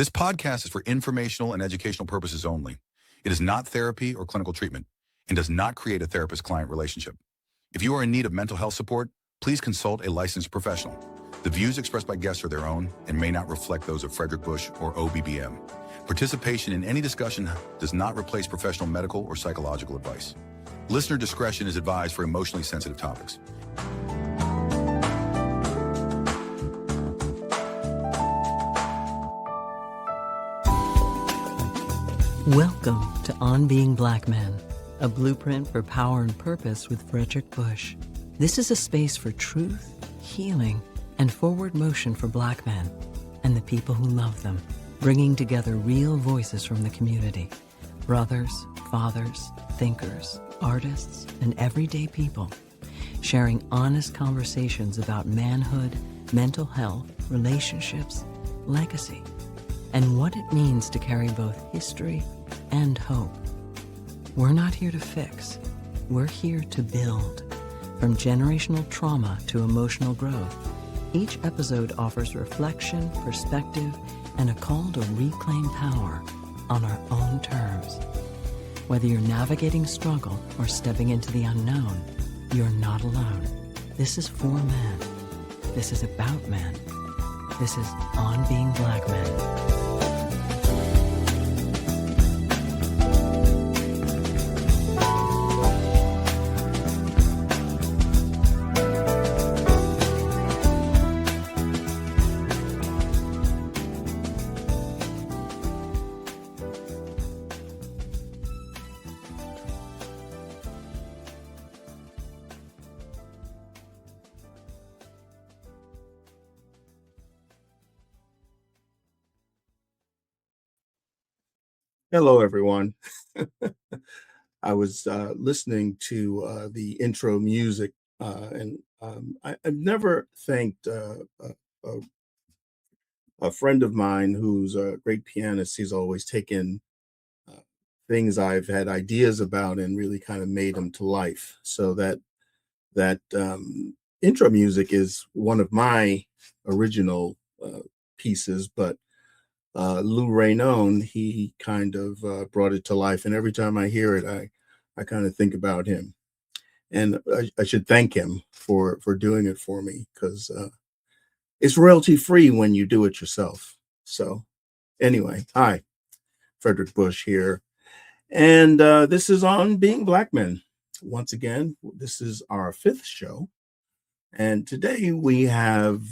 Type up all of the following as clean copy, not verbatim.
This podcast is for informational and educational purposes only. It is not therapy or clinical treatment and does not create a therapist-client relationship. If you are in need of mental health support, please consult a licensed professional. The views expressed by guests are their own and may not reflect those of Fredrick Bush or OBBM. Participation in any discussion does not replace professional medical or psychological advice. Listener discretion is advised for emotionally sensitive topics. Welcome to On Being Black Men, a blueprint for power and purpose with Fredrick Bush. This is a space for truth, healing, and forward motion for Black men and the people who love them, bringing together real voices from the community, brothers, fathers, thinkers, artists, and everyday people, sharing honest conversations about manhood, mental health, relationships, legacy, and what it means to carry both history and hope. We're not here to fix, we're here to build. From generational trauma to emotional growth, each episode offers reflection, perspective, and a call to reclaim power on our own terms. Whether you're navigating struggle or stepping into the unknown, you're not alone. This is for men. This is about men. This is On Being Black Men. Hello, everyone. I was listening to the intro music, and I've never thanked a friend of mine who's a great pianist. He's always taken things I've had ideas about and really kind of made them to life. So that intro music is one of my original pieces, but Lou Raynone, he kind of brought it to life. And every time I hear it, I kind of think about him. And I should thank him for doing it for me, because it's royalty free when you do it yourself. So anyway, hi, Fredrick Bush here. And this is On Being Black Men. Once again, this is our 5th show. And today we have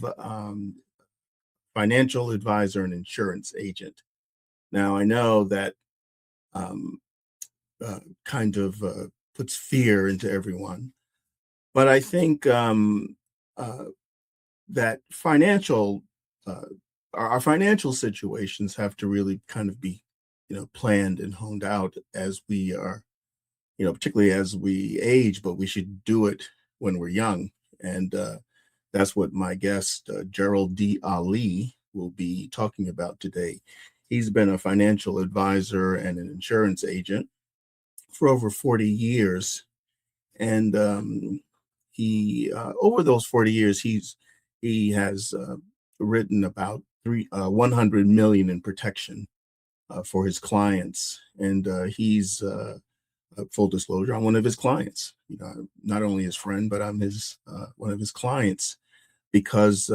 financial advisor and insurance agent. Now, I know that kind of puts fear into everyone, but I think that our financial situations have to really kind of be, planned and honed out as we are, particularly as we age, but we should do it when we're young. And that's what my guest, Gerald D. Alli, will be talking about today. He's been a financial advisor and an insurance agent for over 40 years. And he, over those 40 years, he has written about 100 million in protection for his clients. And he's, full disclosure, I'm one of his clients. Not only his friend, but I'm his one of his clients, because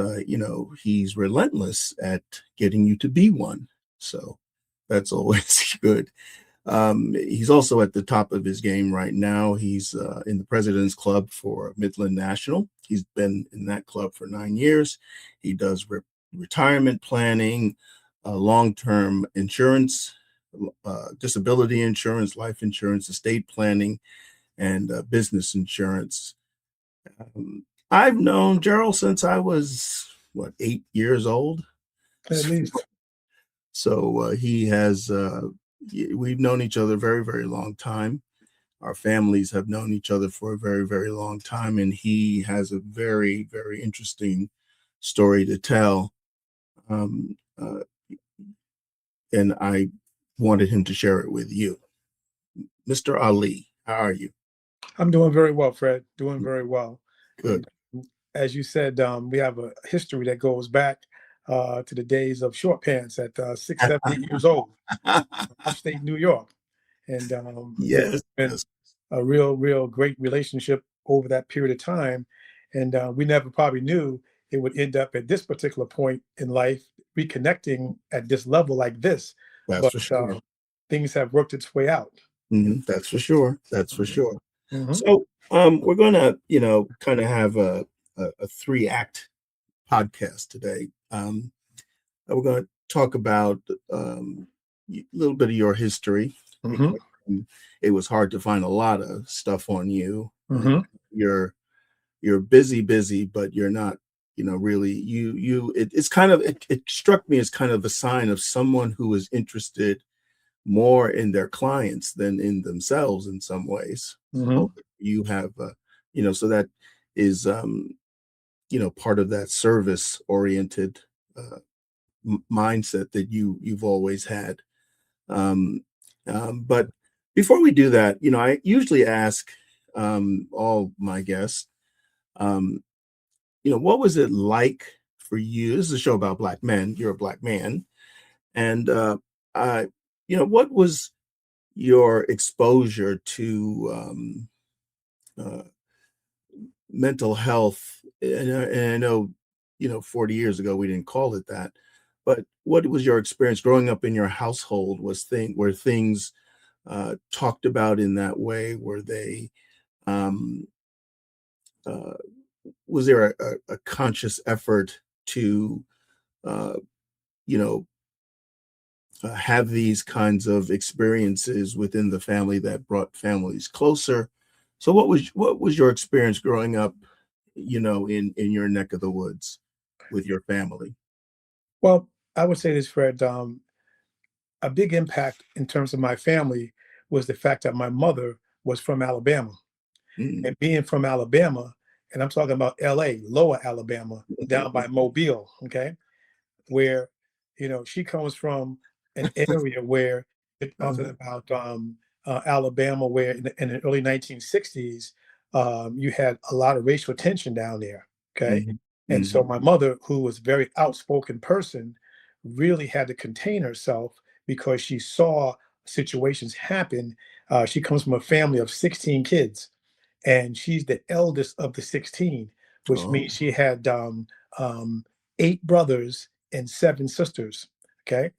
he's relentless at getting you to be one. So that's always good. He's also at the top of his game right now. He's in the President's Club for Midland National. He's been in that club for 9 years. He does retirement planning, long-term insurance, disability insurance, life insurance, estate planning, and business insurance. I've known Gerald since I was 8 years old, at least. So he has. We've known each other a very, very long time. Our families have known each other for a very, very long time, and he has a very, very interesting story to tell. And I wanted him to share it with you. Mr. Alli, how are you? I'm doing very well, Fred. Doing very well. Good. As you said, we have a history that goes back to the days of short pants at 6, 7, 8 years old, upstate New York. And Yes, it's been yes, a real great relationship over that period of time. And we never probably knew it would end up at this particular point in life, reconnecting at this level like this. that's But for sure. things have worked its way out. That's for sure. That's for Mhm. sure. Mhm. So, we're gonna, kind of have a 3-act podcast today. We're gonna talk about a little bit of your history Mhm. because it was hard to find a lot of stuff on you. Mhm. You're busy, but you're not, really it's kind of it struck me as kind of a sign of someone who is interested more in their clients than in themselves in some ways. So Mhm. you have, so that is, part of that service oriented uh, mindset that you've always had. Um, but before we do that, I usually ask all my guests, um, what was it like for you? This is a show about Black men. You're a Black man, and I, what was your exposure to uh, mental health? And I know, 40 years ago we didn't call it that, but what was your experience growing up in your household? Were things talked about in that way? Were they um, uh, was there a conscious effort to uh, you know have these kinds of experiences within the family that brought families closer? So what was your experience growing up, in your neck of the woods with your family? Well, I would say this, Fred. A big impact in terms of my family was the fact that my mother was from Alabama. Mm, And being from Alabama, and I'm talking about LA, lower Alabama, down by mhm, Mobile, okay, where, she comes from an area where we're talking uh-huh, about Alabama, where in the early 1960s, you had a lot of racial tension down there, okay? mhm, And so mhm, my mother, who was a very outspoken person, really had to contain herself because she saw situations happen. She comes from a family of 16 kids, and she's the eldest of the 16, which oh, means she had um, 8 brothers and 7 sisters. Okay.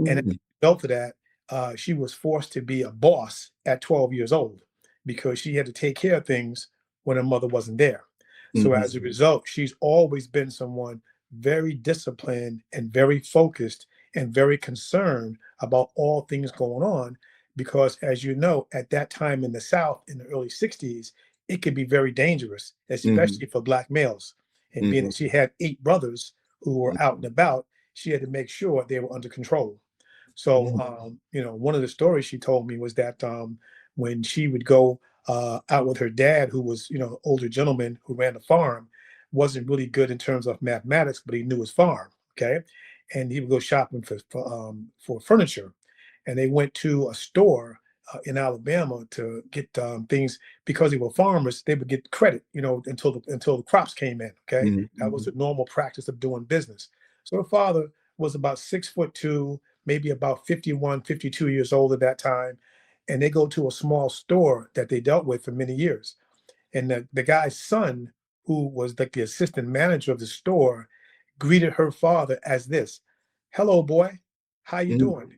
And as mm, a result of that, she was forced to be a boss at 12 years old because she had to take care of things when her mother wasn't there. So mhm, as a result, she's always been someone very disciplined and very focused and very concerned about all things going on. Because as you know, at that time in the South in the early 60s, it could be very dangerous, mhm, especially for Black males. And being mhm, that she had 8 brothers who were out mhm, and about, she had to make sure they were under control. So, mhm, one of the stories she told me was that when she would go out with her dad, who was, older gentleman who ran a farm, wasn't really good in terms of mathematics, but he knew his farm. Okay, and he would go shopping for furniture, and they went to a store in Alabama to get things because they were farmers. They would get credit, until the crops came in. Okay, mhm, that was mhm, the normal practice of doing business. So the father was about 6'2", maybe about 51, 52 years old at that time. And they go to a small store that they dealt with for many years. And the guy's son, who was like the assistant manager of the store, greeted her father as this: "Hello, boy. How you mhm. doing?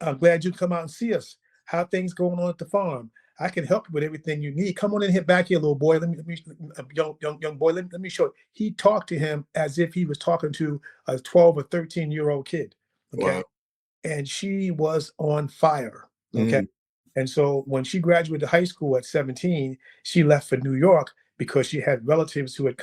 I'm glad you come out and see us. How things going on at the farm? I can help you with everything you need. Come on in here, back here, little boy. Let me young boy. Let me show you." He talked to him as if he was talking to a 12 or 13-year-old kid. Okay, Wow. and she was on fire. Okay. Mhm, And so when she graduated high school at 17, she left for New York because she had relatives who had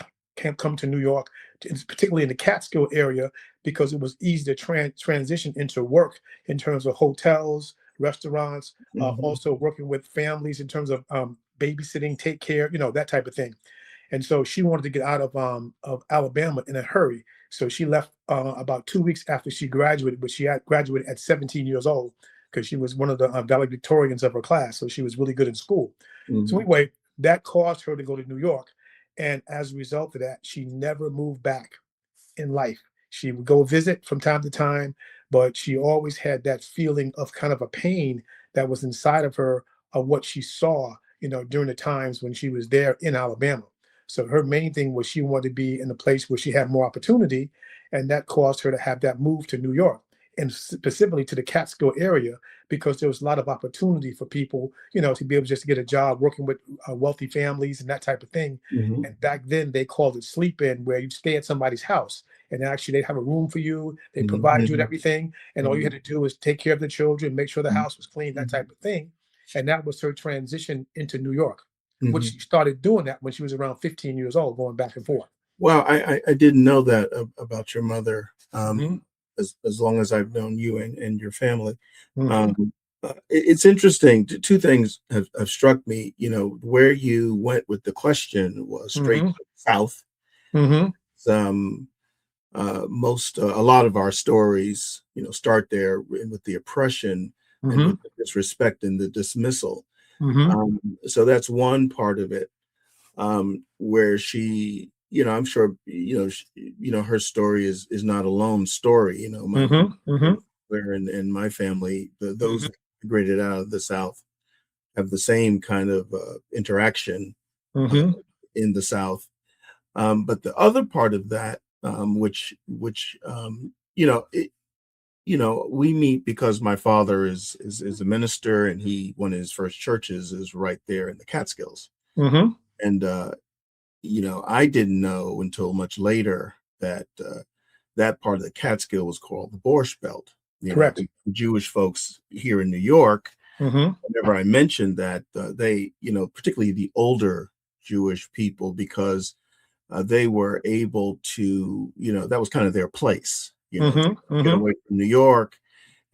come to New York, particularly in the Catskill area, because it was easy to transition into work in terms of hotels, restaurants, mhm, also working with families in terms of babysitting, take care, that type of thing. And so she wanted to get out of Alabama in a hurry. So she left about 2 weeks after she graduated, but she had graduated at 17 years old because she was one of the valedictorians of her class. So she was really good in school. So mhm, anyway, that caused her to go to New York. And as a result of that, she never moved back in life. She would go visit from time to time, but she always had that feeling of kind of a pain that was inside of her of what she saw, during the times when she was there in Alabama. So her main thing was she wanted to be in a place where she had more opportunity, and that caused her to have that move to New York and specifically to the Catskill area because there was a lot of opportunity for people, to be able just to get a job working with wealthy families and that type of thing. Hmm. And back then they called it sleep in, where you'd stay at somebody's house and actually they have a room for you. They provide you with Hmm. everything, and all you had to do was take care of the children, make sure the house was clean, that type of thing. And that was her transition into New York, which Hmm. she started doing that when she was around 15 years old, going back and forth. Well, I didn't know that about your mother. Hmm. As long as I've known you and your family. Hmm. Um, it's interesting. Two things have struck me. Where you went with the question was straight Hmm. south. Hmm. Um, a lot of our stories, start there with the oppression and Hmm. with the disrespect and the dismissal. Hmm. So that's one part of it, where she, I'm sure, her story is not a lone story. My Hmm. Hmm. mother and my family, those Hmm. that migrated out of the South, have the same kind of interaction uh, Hmm. in the South. But the other part of that, which we meet because my father is a minister, and one of his first churches is right there in the Catskills. Hmm. And I didn't know until much later that that part of the Catskill was called the Borscht Belt. Correct. The Jewish folks here in New York, Hmm. whenever I mentioned that, they, particularly the older Jewish people, because they were able to, that was kind of their place, Hmm. get Hmm. away from New York.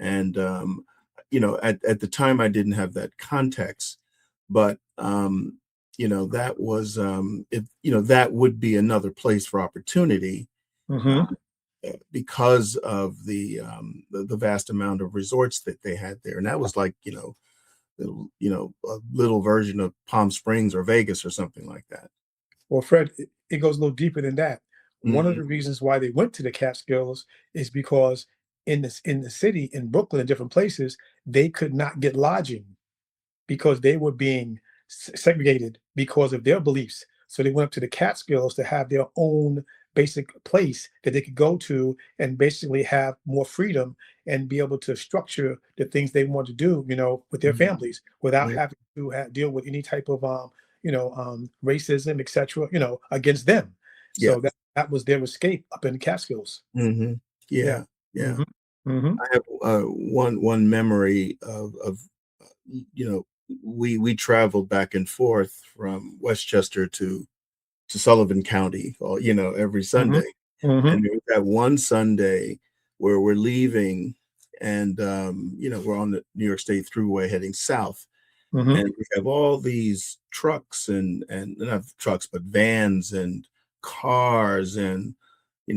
And, at the time, I didn't have that context, but, that was, if, that would be another place for opportunity, uh, Hmm. because of the vast amount of resorts that they had there. And that was like, a little version of Palm Springs or Vegas or something like that. Well, Fred, it goes a little deeper than that. One of Hmm. the reasons why they went to the Catskills is because in the city, in Brooklyn and different places, they could not get lodging because they were being segregated because of their beliefs. So they went up to the Catskills to have their own basic place that they could go to and basically have more freedom and be able to structure the things they want to do, with their Hmm. families without Yeah. having to deal with any type of, racism, etc., against them. Yeah. So that was their escape up in the Catskills. Hmm. Yeah. Yeah. Yeah. Hmm. Hmm. I have one memory of we traveled back and forth from Westchester to Sullivan County, every Hmm. Sunday. Hmm. And there was that one Sunday where we're leaving, and we're on the New York State Thruway heading south, Hmm. and we have all these trucks and not trucks, but vans and cars, and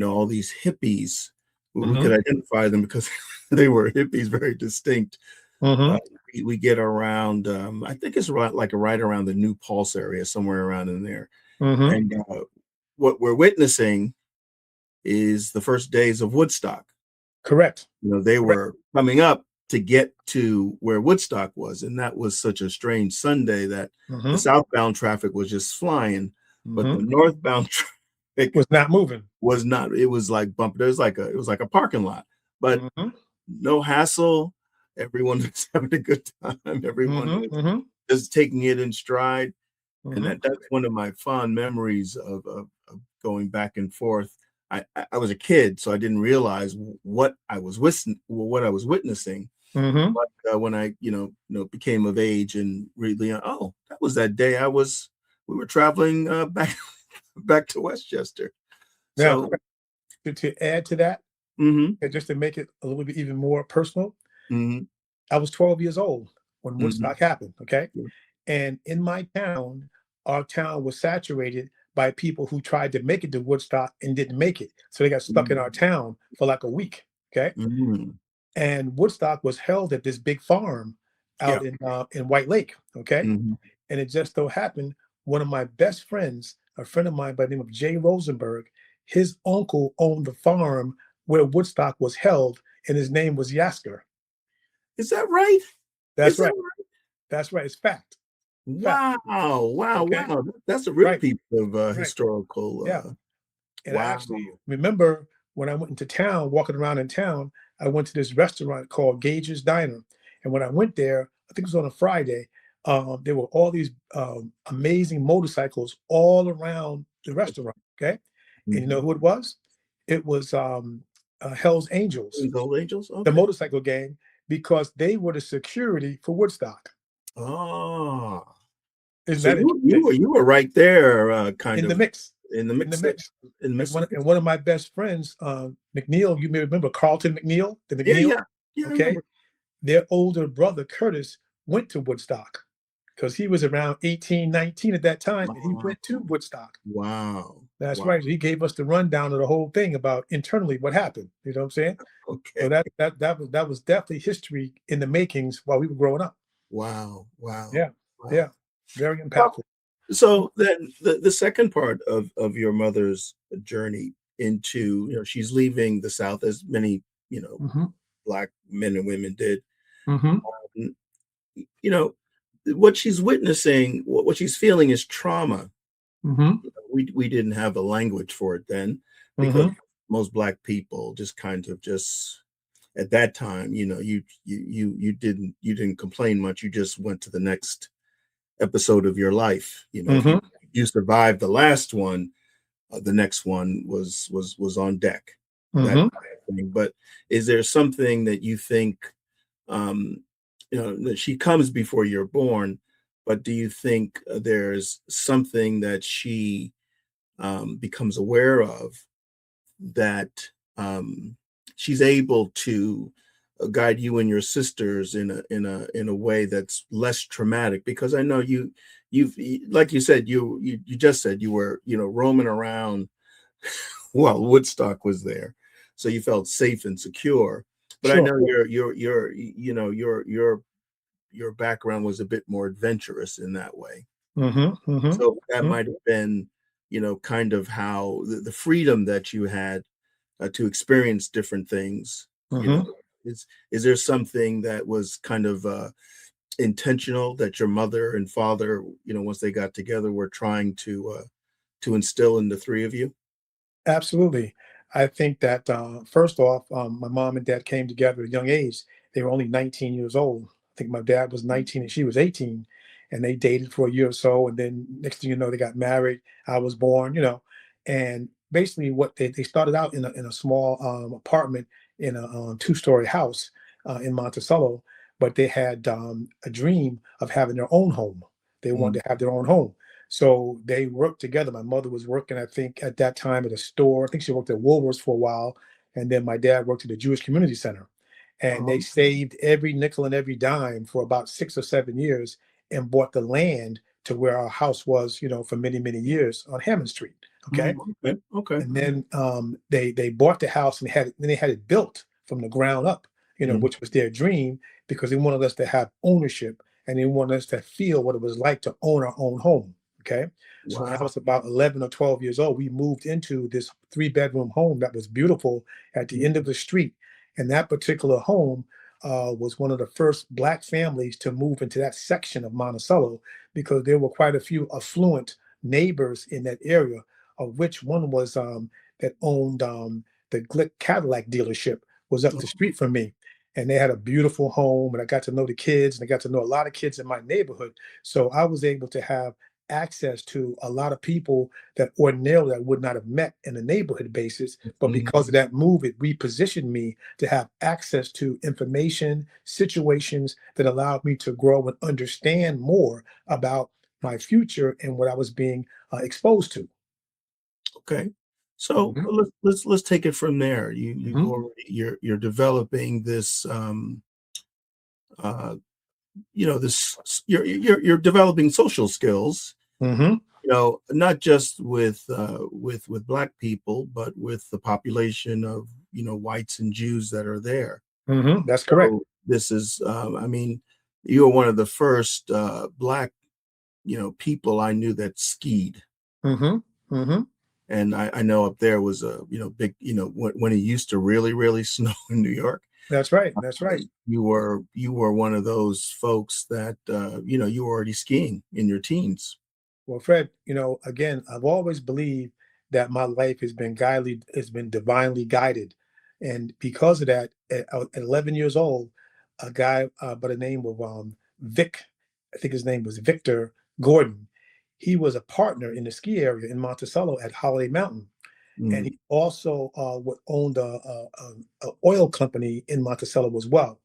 all these hippies. We Hmm. could identify them because they were hippies, very distinct. Uh, Hmm. we get around, I think it's right around the New Paltz area, somewhere around in there. Hmm. And what we're witnessing is the first days of Woodstock. Correct. They Correct. were coming up to get to where Woodstock was, and that was such a strange Sunday that the Hmm. southbound traffic was just flying, but the Hmm. northbound traffic Was not moving. was not. It was like bump. It was like a parking lot, but Mhm, no hassle. Everyone was having a good time. Everyone mhm, was mhm, just taking it in stride, and mhm. that's one of my fond memories of going back and forth. I was a kid, so I didn't realize what I was witnessing. Mhm. But when I, became of age and really, oh, that was that day we were traveling back back to Westchester. Now, So, to add to that, hmm. and just to make it a little bit even more personal, Hmm. I was 12 years old when Hmm. Woodstock happened, okay? And in my town, our town was saturated by people who tried to make it to Woodstock and didn't make it. So they got stuck in our town for like a week, okay? Hmm. And Woodstock was held at this big farm Yeah. out in White Lake, okay? Hmm. And it just so happened one of my best friends, a friend of mine by the name of Jay Rosenberg, his uncle owned the farm where Woodstock was held, and his name was Yasker. Is that right? That's Is that right. right? That's right. It's fact. Fact. Wow, wow, Okay. wow. That's a real Right. piece of Right. historical. Yeah. And I Wow. actually remember when I went into town, walking around in town, I went to this restaurant called Gage's Diner. And when I went there, I think it was on a Friday, there were all these amazing motorcycles all around the restaurant. Okay. And you know Mhm. who it was? It was Hell's Angels, Gold Angels? the Okay. motorcycle gang, because they were the security for Woodstock. Oh. Isn't So that interesting? you were right there, kind In the of mix. in the In the mix there, mix. in the And midst one of it? and one of my best friends, McNeil, you may remember Carlton McNeil, the Yeah, McNeil, yeah. Yeah, I okay? remember. Their older brother, Curtis, went to Woodstock because he was around 18, 19 at that time, and he Wow. went to Woodstock. Wow. That's Wow. right. He gave us the rundown of the whole thing about internally what happened. You know what I'm saying? So Okay. that was definitely history in the makings while we were growing up. Wow. Wow. Yeah. Wow. Yeah. Very Well, impactful. so then the second part of your mother's journey into, she's leaving the South as many, Mhm. Black men and women did. Mhm. N you know, what she's witnessing, what she's feeling is trauma. Mhm. We didn't have a language for it then because Mhm. most Black people just kind of just at that time, you didn't complain much. You just went to the next episode of your life. If you Mhm. you survived the last one, the next one was on deck. That Mhm. kind of thing. But is there something that you think, um, that she comes before you're born? But do you think there's something that she becomes aware of that she's able to guide you and your sisters in a way that's less traumatic? Because I know like you said, you just said you were roaming around while Woodstock was there, so you felt safe and secure. But I Sure. know your background was a bit more adventurous in that way. Mhm. Mhm. So that Mhm. might have been, kind of how the freedom that you had to experience different things, Mhm. is there something that was kind of intentional that your mother and father, once they got together, were trying to instill in the three of you? Absolutely. I think that first off, my mom and dad came together at a young age. They were only 19 years old. I think my dad was 19 and she was 18, and they dated for a year or so. And then next thing you know, they got married. I was born, and basically what they started out in a small apartment in a two-story house in Monticello, but they had a dream of having their own home. They Mm, wanted to have their own home. So they worked together. My mother was working, I think, at that time at a store. I think she worked at Woolworths for a while. And then my dad worked at the Jewish Community Center. And they uh-huh. saved every nickel and every dime for about 6 or 7 years and bought the land to where our house was, for many, many years on Hammond Street. Okay. Okay, okay. And then they bought the house and then they had it built from the ground up, Mm, which was their dream because they wanted us to have ownership and they wanted us to feel what it was like to own our own home. Okay. So when I wow. was about 11 or 12 years old, we moved into this 3-bedroom home that was beautiful at the Mm, end of the street. And that particular home was one of the first Black families to move into that section of Monticello because there were quite a few affluent neighbors in that area, of which one was that owned the Glick Cadillac dealership was up the street from me. And they had a beautiful home, and I got to know the kids, and I got to know a lot of kids in my neighborhood. So I was able to have access to a lot of people that ordinarily I would not have met in a neighborhood basis. But mhm. because of that move, it repositioned me to have access to information, situations that allowed me to grow and understand more about my future and what I was being exposed to. Okay. So Mhm. let's take it from there. You've Mhm. already you're developing this uh you're developing social skills, Mhm. not just with Black people, but with the population of, whites and Jews that are there. Mhm. That's correct. So this is, I mean, you were one of the first Black, people I knew that skied. Mhm. Mhm. And I know up there was a, big, when it used to really, really snow in New York. That's right. That's right. You were one of those folks that, you were already skiing in your teens. Well, Fred, again, I've always believed that my life has been divinely guided. And because of that, at 11 years old, a guy by the name of Vic, I think his name was Victor Gordon, he was a partner in the ski area in Monticello at Holiday Mountain. And Mm, he also owned a oil company in Monticello as well.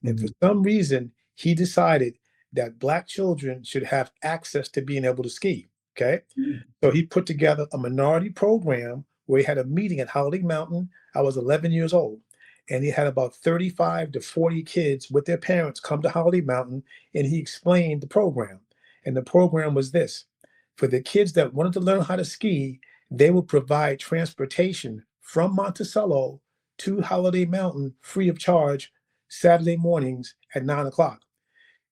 And for mhm, some reason, he decided that Black children should have access to being able to ski. Okay. mm, So he put together a minority program where he had a meeting at Holiday Mountain. I was 11 years old. And he had about 35 to 40 kids with their parents come to Holiday Mountain, and he explained the program. And the program was this: for the kids that wanted to learn how to ski, they would provide transportation from Monticello to Holiday Mountain free of charge Saturday mornings at 9 o'clock.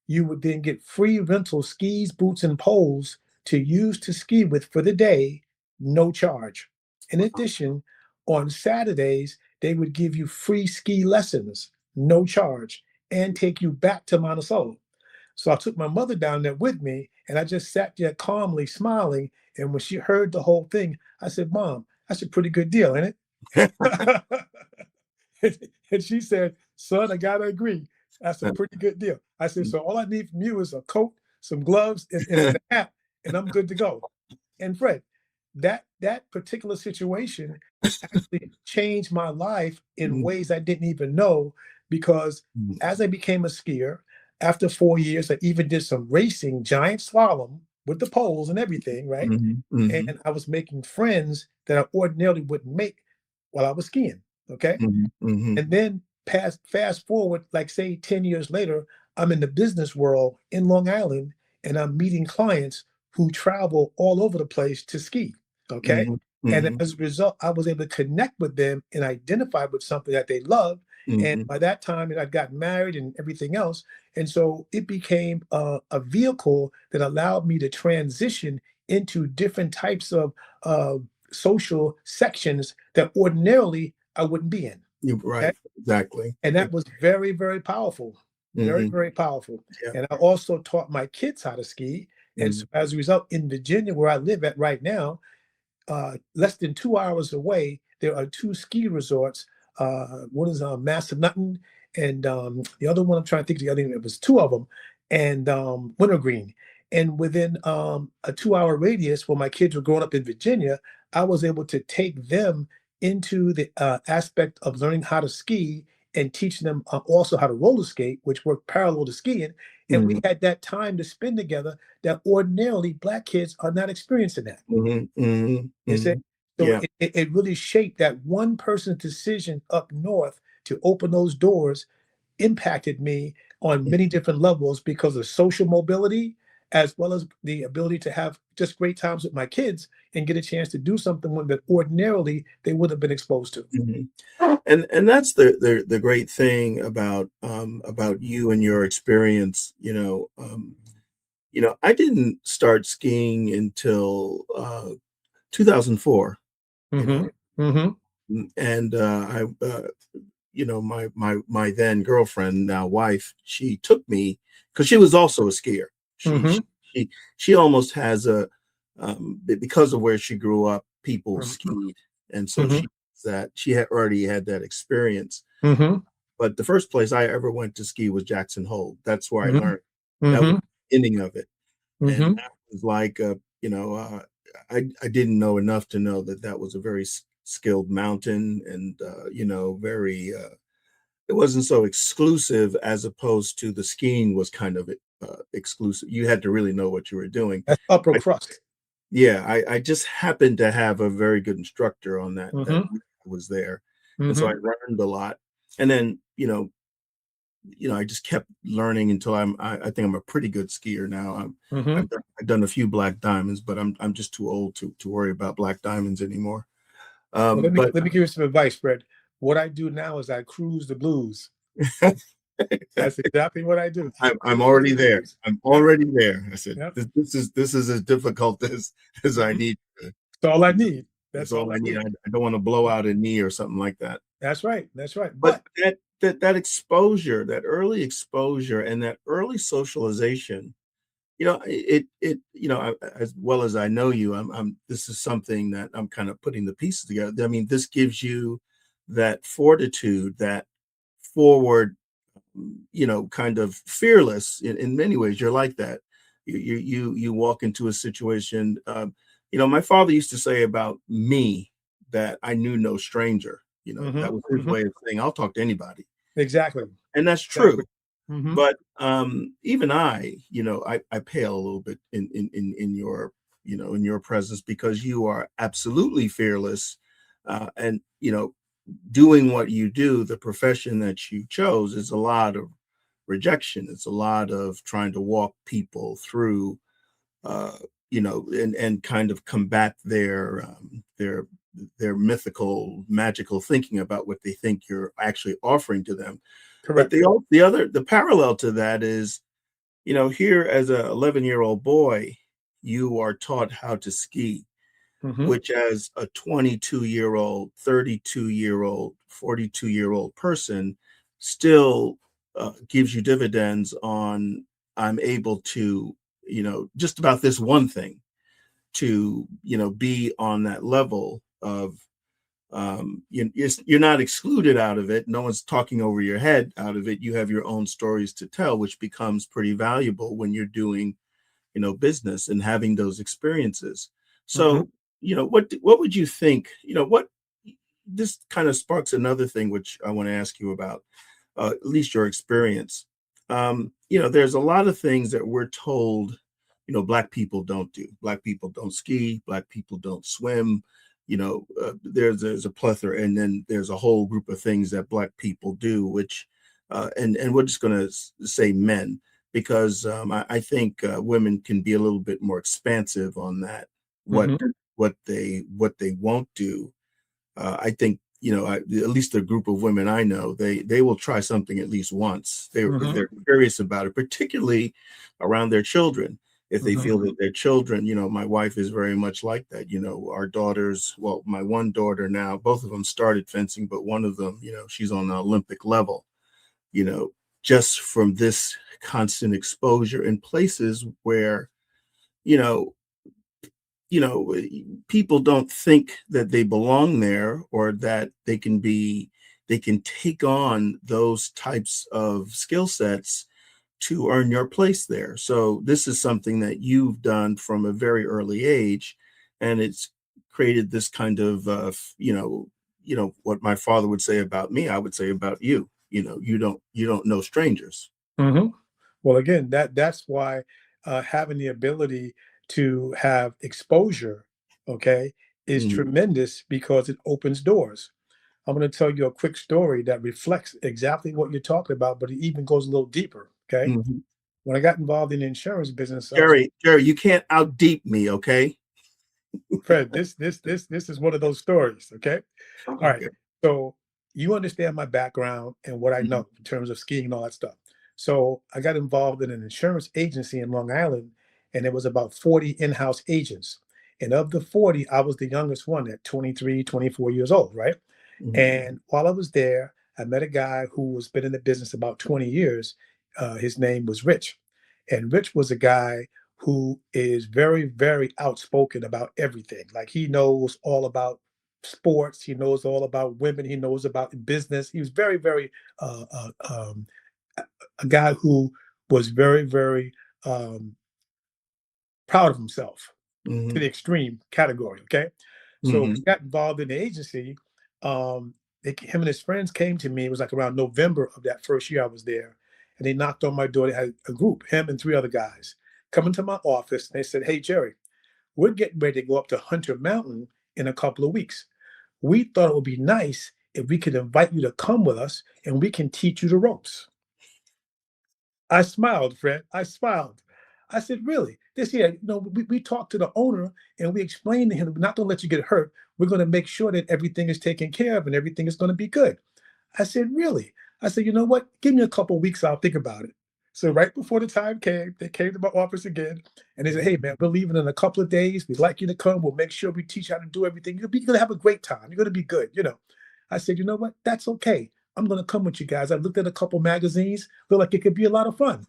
You would then get free rental skis, boots, and poles to use to ski with for the day, no charge. In addition, on Saturdays, they would give you free ski lessons, no charge, and take you back to Monticello. So I took my mother down there with me, and I just sat there calmly smiling. And when she heard the whole thing, I said, "Mom, that's a pretty good deal, ain't it?" And she said, "Son, I gotta agree. That's a pretty good deal." I said, "So all I need from you is a coat, some gloves, and a hat, and I'm good to go." And Fred, that particular situation actually changed my life in mm, ways I didn't even know, because mm, as I became a skier, after 4 years, I even did some racing, giant slalom with the poles and everything, right? mhm, mhm, And I was making friends that I ordinarily wouldn't make while I was skiing. Okay. mhm, mhm, And then fast forward, like say 10 years later, I'm in the business world in Long Island, and I'm meeting clients who travel all over the place to ski. Okay. mhm, And mhm, as a result, I was able to connect with them and identify with something that they loved. And mhm, by that time, I'd gotten married and everything else. And so it became a vehicle that allowed me to transition into different types of social sections that ordinarily I wouldn't be in. you're Okay. right, exactly. And that was very, very powerful. Very, Mhm, very powerful. yeah, And I also taught my kids how to ski. And so mhm, as a result, in Virginia, where I live at right now, less than 2 hours away, there are two ski resorts. One is Massanutten, and the other one, I'm trying to think of the other name, it was two of them, and Wintergreen. And within a 2 hour radius, when my kids were growing up in Virginia, I was able to take them into the aspect of learning how to ski and teaching them also how to roller skate, which worked parallel to skiing. And we mhm, had that time to spend together that ordinarily Black kids are not experiencing that. mhm, mhm, You see? mhm. So Yeah, it really shaped that one person's decision up north to open those doors impacted me on many different levels because of social mobility, as well as the ability to have just great times with my kids and get a chance to do something that ordinarily they wouldn't have been exposed to. mhm. And that's the great thing about you and your experience, I didn't start skiing until 2004, you know, Mhm. Mhm. and my then girlfriend, now wife, she took me because she was also a skier. She Mhm. she she, she almost has because of where she grew up, people Mhm. skied, and so Mhm. she had already had that experience. Mhm. But the first place I ever went to ski was Jackson Hole. That's where I Mhm. learned. That was Mhm. the beginning of it, and Mhm. that was like I didn't know enough to know that that was a very skilled mountain, and very it wasn't so exclusive as opposed to the skiing was kind of exclusive. You had to really know what you were doing. That's upper I, crust. yeah, I just happened to have a very good instructor on that Mhm. was there, and so I Mhm. learned a lot. And then I just kept learning until I think I'm a pretty good skier now. Mhm. I've done a few black diamonds, but I'm just too old to worry about black diamonds anymore. Well, But let me give you some advice, Fred. What I do now is I cruise the blues. That's exactly what I do. I I'm cruise the already there. blues. I'm Yep. already there. I said Yep. this is as difficult as I Mhm. need. That's all I need. That's That's all all I it's need. need. I don't want to blow out a knee or something like that. That's right. That's right. But But that exposure, that early exposure and that early socialization, as well as I know you, this is something that I'm kind of putting the pieces together. I mean, this gives you that fortitude, that forward, kind of fearless in many ways. You're like that. You walk into a situation. My father used to say about me that I knew no stranger. That was his hmm way of saying I'll talk to anybody, exactly. and that's Exactly. true. hmm But even I pale a little bit in your in your presence because you are absolutely fearless, and doing what you do, the profession that you chose, is a lot of rejection. It's a lot of trying to walk people through, uh, and kind of combat their mythical, magical thinking about what they think you're actually offering to them. But Correct. the parallel to that is, here as a 11-year-old boy, you are taught how to ski, hmm which as a 22-year-old, 32-year-old, 42-year-old person still gives you dividends on I'm able to, just about this one thing to, be on that level of you're not excluded out of it. No one's talking over your head out of it. You have your own stories to tell, which becomes pretty valuable when you're doing, business and having those experiences. hmm So, what would you think? What this kind of sparks another thing which I want to ask you about, at least your experience. There's a lot of things that we're told, Black people don't do. Black people don't ski. Black people don't swim. There's a plethora, and then there's a whole group of things that Black people do, which, and we're just going to say men, because I think women can be a little bit more expansive on that. What hmm what they won't do. I think at least the group of women I know, they will try something at least once. If hmm they're curious about it, particularly around their children. If they hmm feel that their children, my wife is very much like that. Our daughters, well, my one daughter now, both of them started fencing, but one of them, she's on the Olympic level. You know, just from this constant exposure in places where you know you know, people don't think that they belong there or that they can take on those types of skill sets to earn your place there. So this is something that you've done from a very early age, and it's created this kind of, what my father would say about me, I would say about you. You don't know strangers. hmm Well, again, that's why having the ability to have exposure, okay, is Mhm, tremendous because it opens doors. I'm going to tell you a quick story that reflects exactly what you're talking about, but it even goes a little deeper. Okay. mhm. When I got involved in the insurance business, I was Jerry, you can't out deep me, okay? Fred. This is one of those stories. Okay. All right. Okay. So you understand my background and what I Mhm, know in terms of skiing and all that stuff. So I got involved in an insurance agency in Long Island, and there was about 40 in-house agents. And of the 40, I was the youngest one at 23, 24 years old, right? mhm, And while I was there, I met a guy who was been in the business about 20 years. His name was Rich. And Rich was a guy who is very, very outspoken about everything. Like he knows all about sports, he knows all about women, he knows about business. He was very, very a a guy who was very, very proud of himself to mhm, the extreme category. Okay. So when mhm, I got involved in the agency, him and his friends came to me. It was like around November of that first year I was there. And they knocked on my door. They had a group, him and three other guys, come into my office. And they said, "Hey, Jerry, we're getting ready to go up to Hunter Mountain in a couple of weeks. We thought it would be nice if we could invite you to come with us and we can teach you the ropes." I smiled, Fred. I smiled. I said, "Really? This here, we talked to the owner and we explained to him, not to let you get hurt. We're going to make sure that everything is taken care of and everything is going to be good." I said, "Really?" I said, "You know what? Give me a couple weeks. I'll think about it." So right before the time came, they came to my office again, and they said, "Hey, man, we're leaving in a couple of days. We'd like you to come. We'll make sure we teach you how to do everything. You're going to have a great time. You're going to be good." I said, "You know what? That's okay. I'm going to come with you guys." I looked at a couple magazines. Feel like it could be a lot of fun.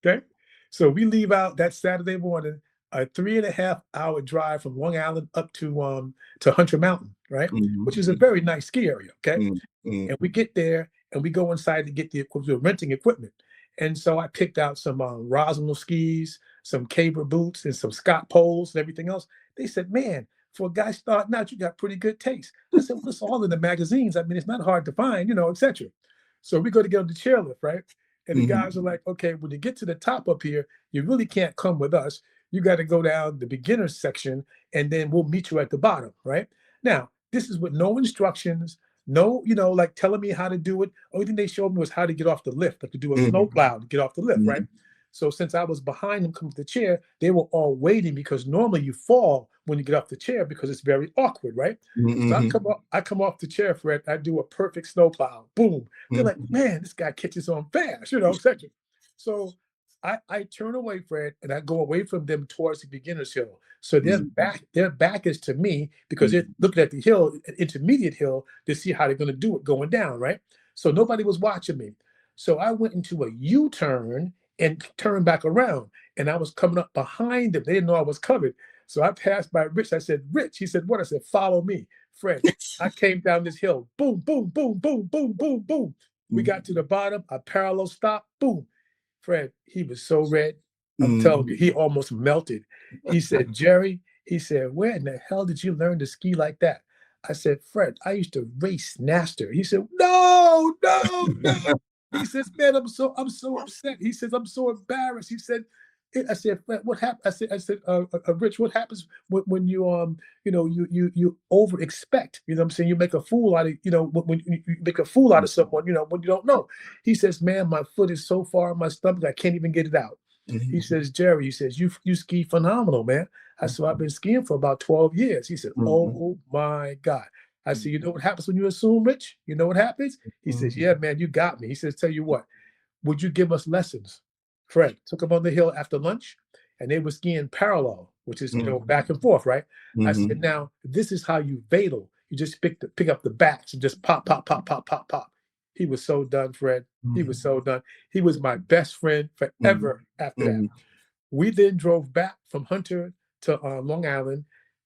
Okay. So we leave out that Saturday morning, a 3.5 hour drive from Long Island up to Hunter Mountain, right? Which is a very nice ski area. Okay. And we get there and we go inside to get the equipment, we're renting equipment. And so I picked out some Roswell skis, some Caber boots, and some Scott poles and everything else. They said, "Man, for a guy starting out, you got pretty good taste." I said, "Well, it's all in the magazines. I mean, it's not hard to find, etc." So we go to get on the chairlift, right? And the guys are like, "Okay, when you get to the top up here, you really can't come with us. You got to go down the beginner section, and then we'll meet you at the bottom," right? Now, this is with no instructions, no, like telling me how to do it. Only thing they showed me was how to get off the lift, like to do a snow plow to get off the lift, right? So since I was behind them coming to the chair, they were all waiting because normally you fall when you get off the chair because it's very awkward, right? So I come off the chair, Fred. I do a perfect snow plow. Boom. They're like, "Man, this guy catches on fast," etc. So I turn away, Fred, and I go away from them towards the beginner's hill. So their back is to me because they're looking at the hill, an intermediate hill, to see how they're going to do it going down, right? So nobody was watching me. So I went into a U-turn and turned back around, and I was coming up behind them. They didn't know I was coming. So I passed by Rich. I said, "Rich," he said, "What?" I said, "Follow me." Fred, I came down this hill. Boom, boom, boom, boom, boom, boom, boom. We got to the bottom, a parallel stop, boom. Fred, he was so red. I'm telling you, he almost melted. He said, "Jerry," he said, "where in the hell did you learn to ski like that?" I said, "Fred, I used to race Naster." He said, "No, no, no." He says, "Man, I'm so upset." He says, "I'm so embarrassed." He said, I said, "Fred, what happened?" Rich, what happens when you you over expect, what I'm saying? You make a fool out of, when you make a fool out of someone, when you don't know." He says, "Man, my foot is so far in my stomach, I can't even get it out." He says, "Jerry," he says, you ski phenomenal, man." I said, "I've been skiing for about 12 years. He said, "Oh my God." I said, "You know what happens when you assume, Rich? You know what happens?" He says, "Yeah, man, you got me." He says, "Tell you what, would you give us lessons?" Fred took him on the hill after lunch, and they were skiing parallel, which is, back and forth, right? I said, "Now, this is how you vadal. You just pick up the backs and just pop, pop, pop, pop, pop, pop." He was so done, Fred. He was so done. He was my best friend forever after that. We then drove back from Hunter to Long Island.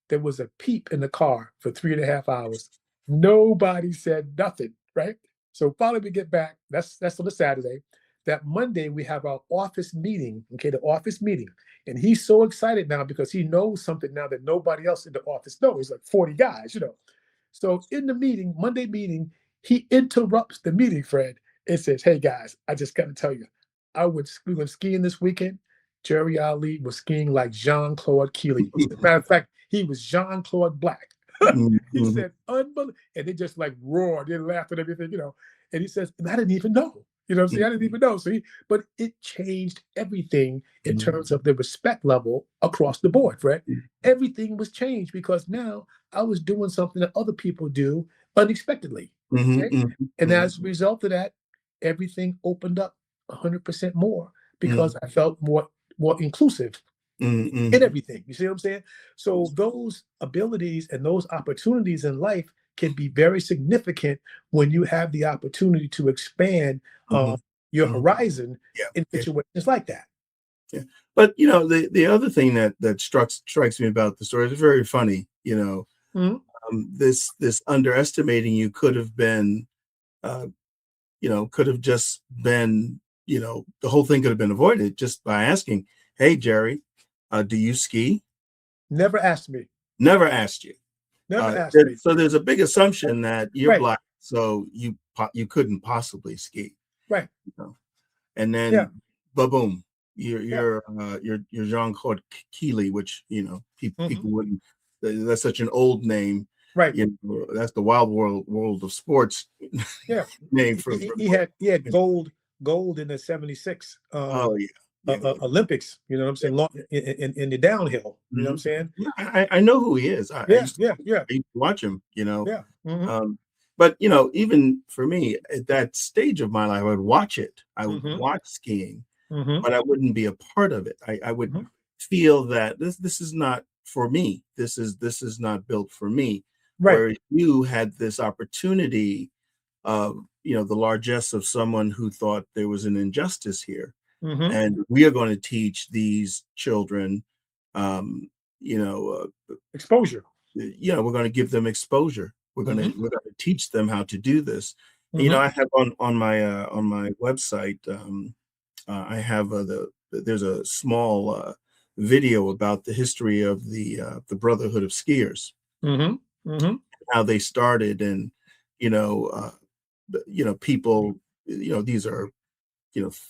There was a peep in the car for 3.5 hours. Nobody said nothing, right? So finally we get back. That's on a Saturday. That Monday we have our office meeting. Okay, the office meeting, and he's so excited now because he knows something now that nobody else in the office knows. It's like 40 guys. So in the meeting, Monday meeting, he interrupts the meeting, Fred, and says, "Hey guys, I just got to tell you, we went skiing this weekend. Jerry Ali was skiing like Jean-Claude Keely. As a matter of fact, he was Jean-Claude Black." He said, "Unbelievable." And they just like roared, they laughed and everything. And he says, "And I didn't even know." What I'm saying? I didn't even know. But it changed everything in terms of the respect level across the board, right? Everything was changed because now I was doing something that other people do unexpectedly. Okay? And as a result of that, everything opened up 100% more because I felt more inclusive in everything. You see what I'm saying? So those abilities and those opportunities in life can be very significant when you have the opportunity to expand your horizon in situations like that. Yeah. But the other thing that strikes me about the story is very funny. This underestimating you could have been, could have just been, the whole thing could have been avoided just by asking, "Hey, Jerry, do you ski?" Never asked me. Never asked you. Never asked me. So there's a big assumption that you're Black, so you couldn't possibly ski, right? And then, boom, you're Jean-Claude Keely, which people wouldn't. That's such an old name, right? That's the wild world of sports. Name for he had gold in the '76. Olympics, you know what I'm saying? Long in the downhill, you know what I'm saying? I know who he is. I used to watch him, But even for me at that stage of my life, I would watch it. I would watch skiing, Mm-hmm. but I wouldn't be a part of it. I would Mm-hmm. feel that this is not for me. This is not built for me. Right. Whereas you had this opportunity of, the largesse of someone who thought there was an injustice here, Mm-hmm. and we are going to teach these children, um, you know, Exposure. we're going to give them exposure. Mm-hmm. We're going to teach them how to do this. Mm-hmm. I have on my website, I have there's a small video about the history of the Brotherhood of Skiers, Mm-hmm. Mm-hmm. how they started, and you know, uh, people, these are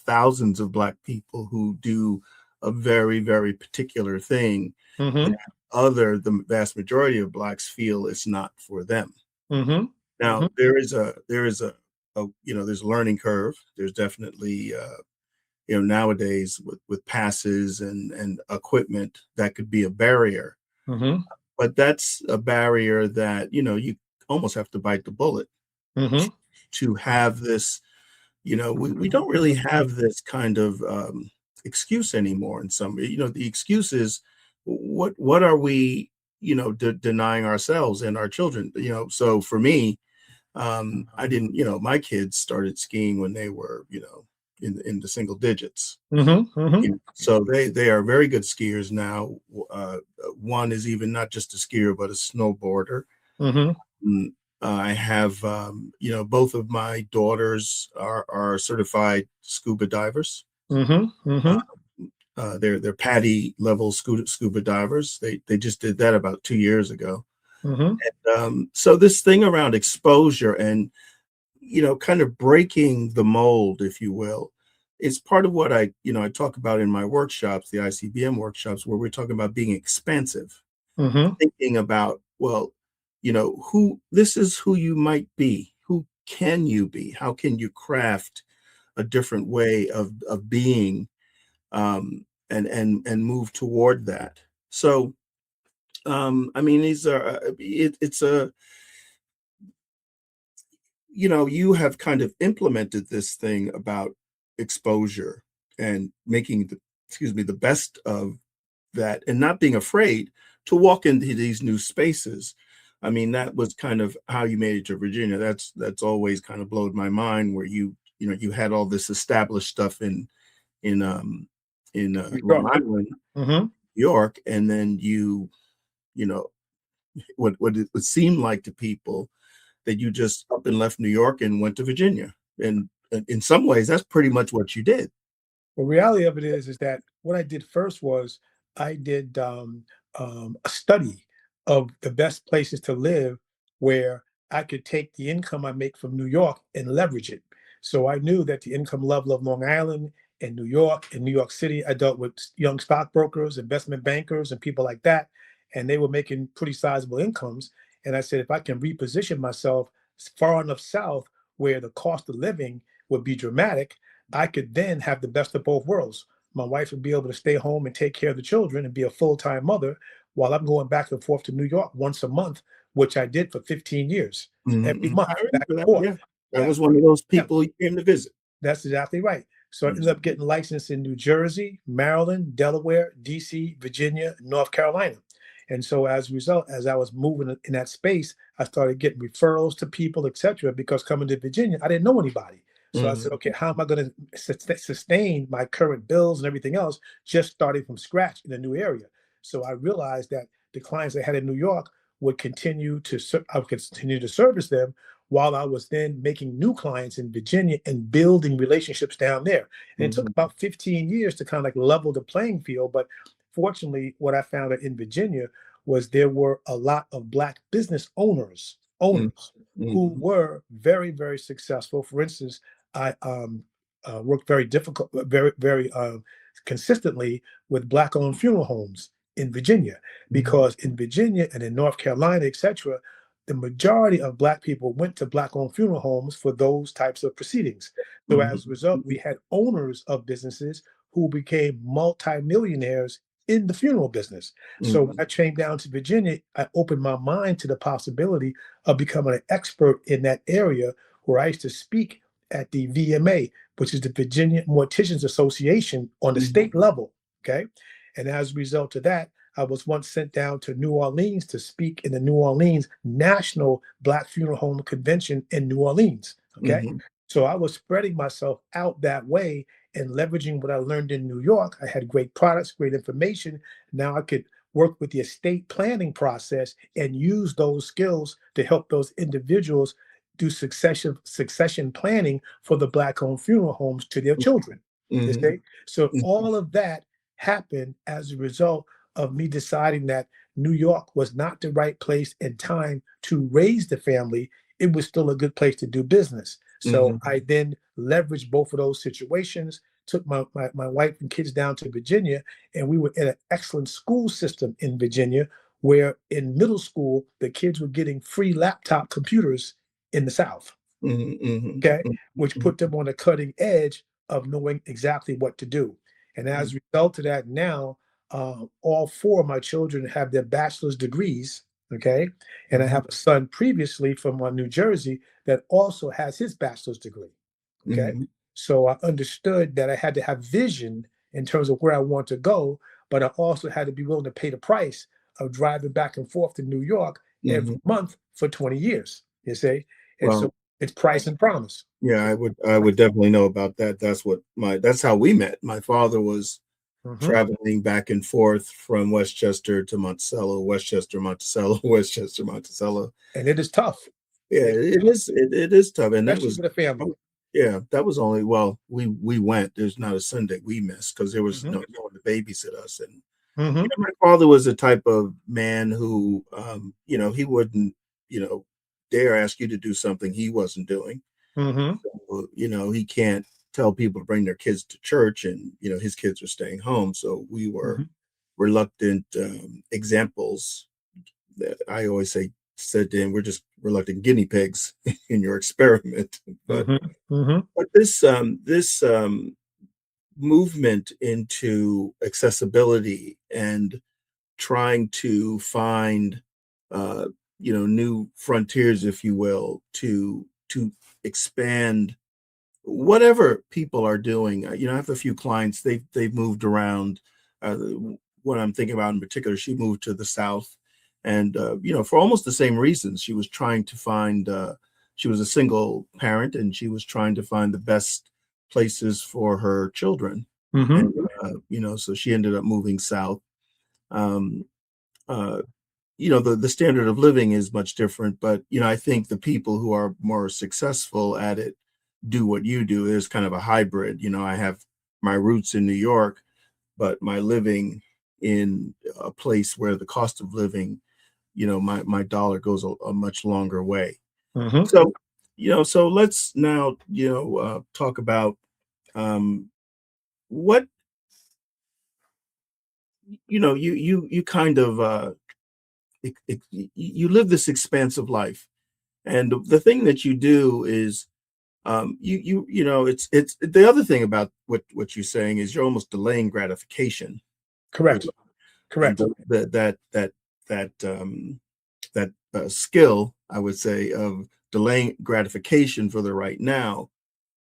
thousands of Black people who do a very, very particular thing Mm-hmm. that the vast majority of Blacks feel it's not for them. Mm-hmm. Now there's a learning curve. There's definitely nowadays with passes and equipment that could be a barrier, Mm-hmm. but that's a barrier that you almost have to bite the bullet Mm-hmm. to have this. We don't really have this kind of excuse anymore. In some, the excuse is, what are we, denying ourselves and our children? So for me, I didn't. My kids started skiing when they were, in the single digits. Mm-hmm. Mm-hmm. So they are very good skiers now. One is even not just a skier but a snowboarder. Mm-hmm. Mm, I have, both of my daughters are certified scuba divers. Mm-hmm. Mm-hmm. They're PADI level scuba divers. They just did that about 2 years ago. Mm-hmm. And, so this thing around exposure and kind of breaking the mold, if you will, is part of what I talk about in my workshops, the ICBM workshops, where we're talking about being expansive, Mm-hmm. thinking about, well, this is who you might be. Who can you be? How can you craft a different way of being, and move toward that? So, I mean, these are it's a you have kind of implemented this thing about exposure and making the best of that, and not being afraid to walk into these new spaces. I mean, that was kind of how you made it to Virginia. That's always kind of blowed my mind, where you had all this established stuff in Long Sure. Island, Mm-hmm. New York, and then you know what it would seem like to people, that you just up and left New York and went to Virginia. And in some ways, that's pretty much what you did. The reality of it is that what I did first was I did a study of the best places to live where I could take the income I make from New York and leverage it. So I knew that the income level of Long Island and New York City, I dealt with young stockbrokers, investment bankers, and people like that, and they were making pretty sizable incomes. And I said, if I can reposition myself far enough south where the cost of living would be dramatic, I could then have the best of both worlds. My wife would be able to stay home and take care of the children and be a full-time mother while I'm going back and forth to New York once a month, which I did for 15 years, every Mhm. month, I back remember and that. forth. Yeah, that Yeah, was one of those yeah, people you came to visit. that's exactly right. So I ended Mhm. up getting licensed in New Jersey, Maryland, Delaware, DC, Virginia, North Carolina. And so as a result, as I was moving in that space, I started getting referrals to people, etc. Because coming to Virginia, I didn't know anybody. So I said, Mhm. okay, how am I going to sustain my current bills and everything else just starting from scratch in a new area? So I realized that the clients I had in New York would I would continue to service them while I was then making new clients in Virginia and building relationships down there. And it took Mhm. about 15 years to kind of like level the playing field. But fortunately, what I found out in Virginia was there were a lot of Black business Mhm. owners who Mhm. were very, very successful. For instance, I worked very difficult, very, very consistently with Black-owned funeral homes in Virginia, Mhm. because in Virginia and in North Carolina, etc., the majority of Black people went to Black-owned funeral homes for those types of proceedings. So as a result, we Mhm. had owners of businesses who became multimillionaires in the funeral business. So when Mhm. I came down to Virginia, I opened my mind to the possibility of becoming an expert in that area, where I used to speak at the VMA, which is the Virginia Morticians Association on the state level. Okay. And as a result of that, I was once sent down to New Orleans to speak in the New Orleans National Black Funeral Home Convention in New Orleans. Okay. Mhm. So I was spreading myself out that way and leveraging what I learned in New York. I had great products, great information. Now I could work with the estate planning process and use those skills to help those individuals do succession planning for the Black-owned funeral homes to their children. You Mhm. see? So Mhm. all of that happened as a result of me deciding that New York was not the right place and time to raise the family. It was still a good place to do business. So Mhm. I then leveraged both of those situations, took my wife and kids down to Virginia, and we were in an excellent school system in Virginia, where in middle school, the kids were getting free laptop computers in the South. Mhm. Mhm. Okay, which Mhm. put them on the cutting edge of knowing exactly what to do. And Mhm. as a result of that, now all four of my children have their bachelor's degrees. Okay, and I Mhm. have a son previously from New Jersey that also has his bachelor's degree. Okay, Mhm. so I understood that I had to have vision in terms of where I want to go, but I also had to be willing to pay the price of driving back and forth to New York every Mhm. month for 20 years. You see, and so Well, it's price and promise. yeah, I would definitely know about that. That's how we met. My father was Mhm. traveling back and forth from Westchester to Monticello, Westchester, Monticello, Westchester, Monticello. And it is tough, Yeah, it it is tough, and that especially was with a family. yeah, that was only well, we went. There's not a Sunday we missed because there was Mhm. no one to babysit us, and Mhm. my father was the type of man who, he wouldn't, dare ask you to do something he wasn't doing. Mhm. He can't tell people to bring their kids to church, and his kids are staying home. So we were Mhm. reluctant examples that I always said to him, we're just reluctant guinea pigs in your experiment. But Mhm. Mhm. this movement into accessibility and trying to find new frontiers, if you will, to expand whatever people are doing. I have a few clients, they've moved around. What I'm thinking about in particular, she moved to the South, and for almost the same reasons. She was trying to find. She was a single parent, and she was trying to find the best places for her children, and Mhm. so she ended up moving south. Um, uh, the standard of living is much different, but I think the people who are more successful at it do what you do. There's kind of a hybrid. I have my roots in New York, but my living in a place where the cost of living, my dollar goes a much longer way. Mhm. So, so let's now, talk about what you kind of you live this expansive life. And the thing that you do is, it's the other thing about what you're saying is you're almost delaying gratification, Correct. and Correct. that skill, I would say, of delaying gratification for the right now,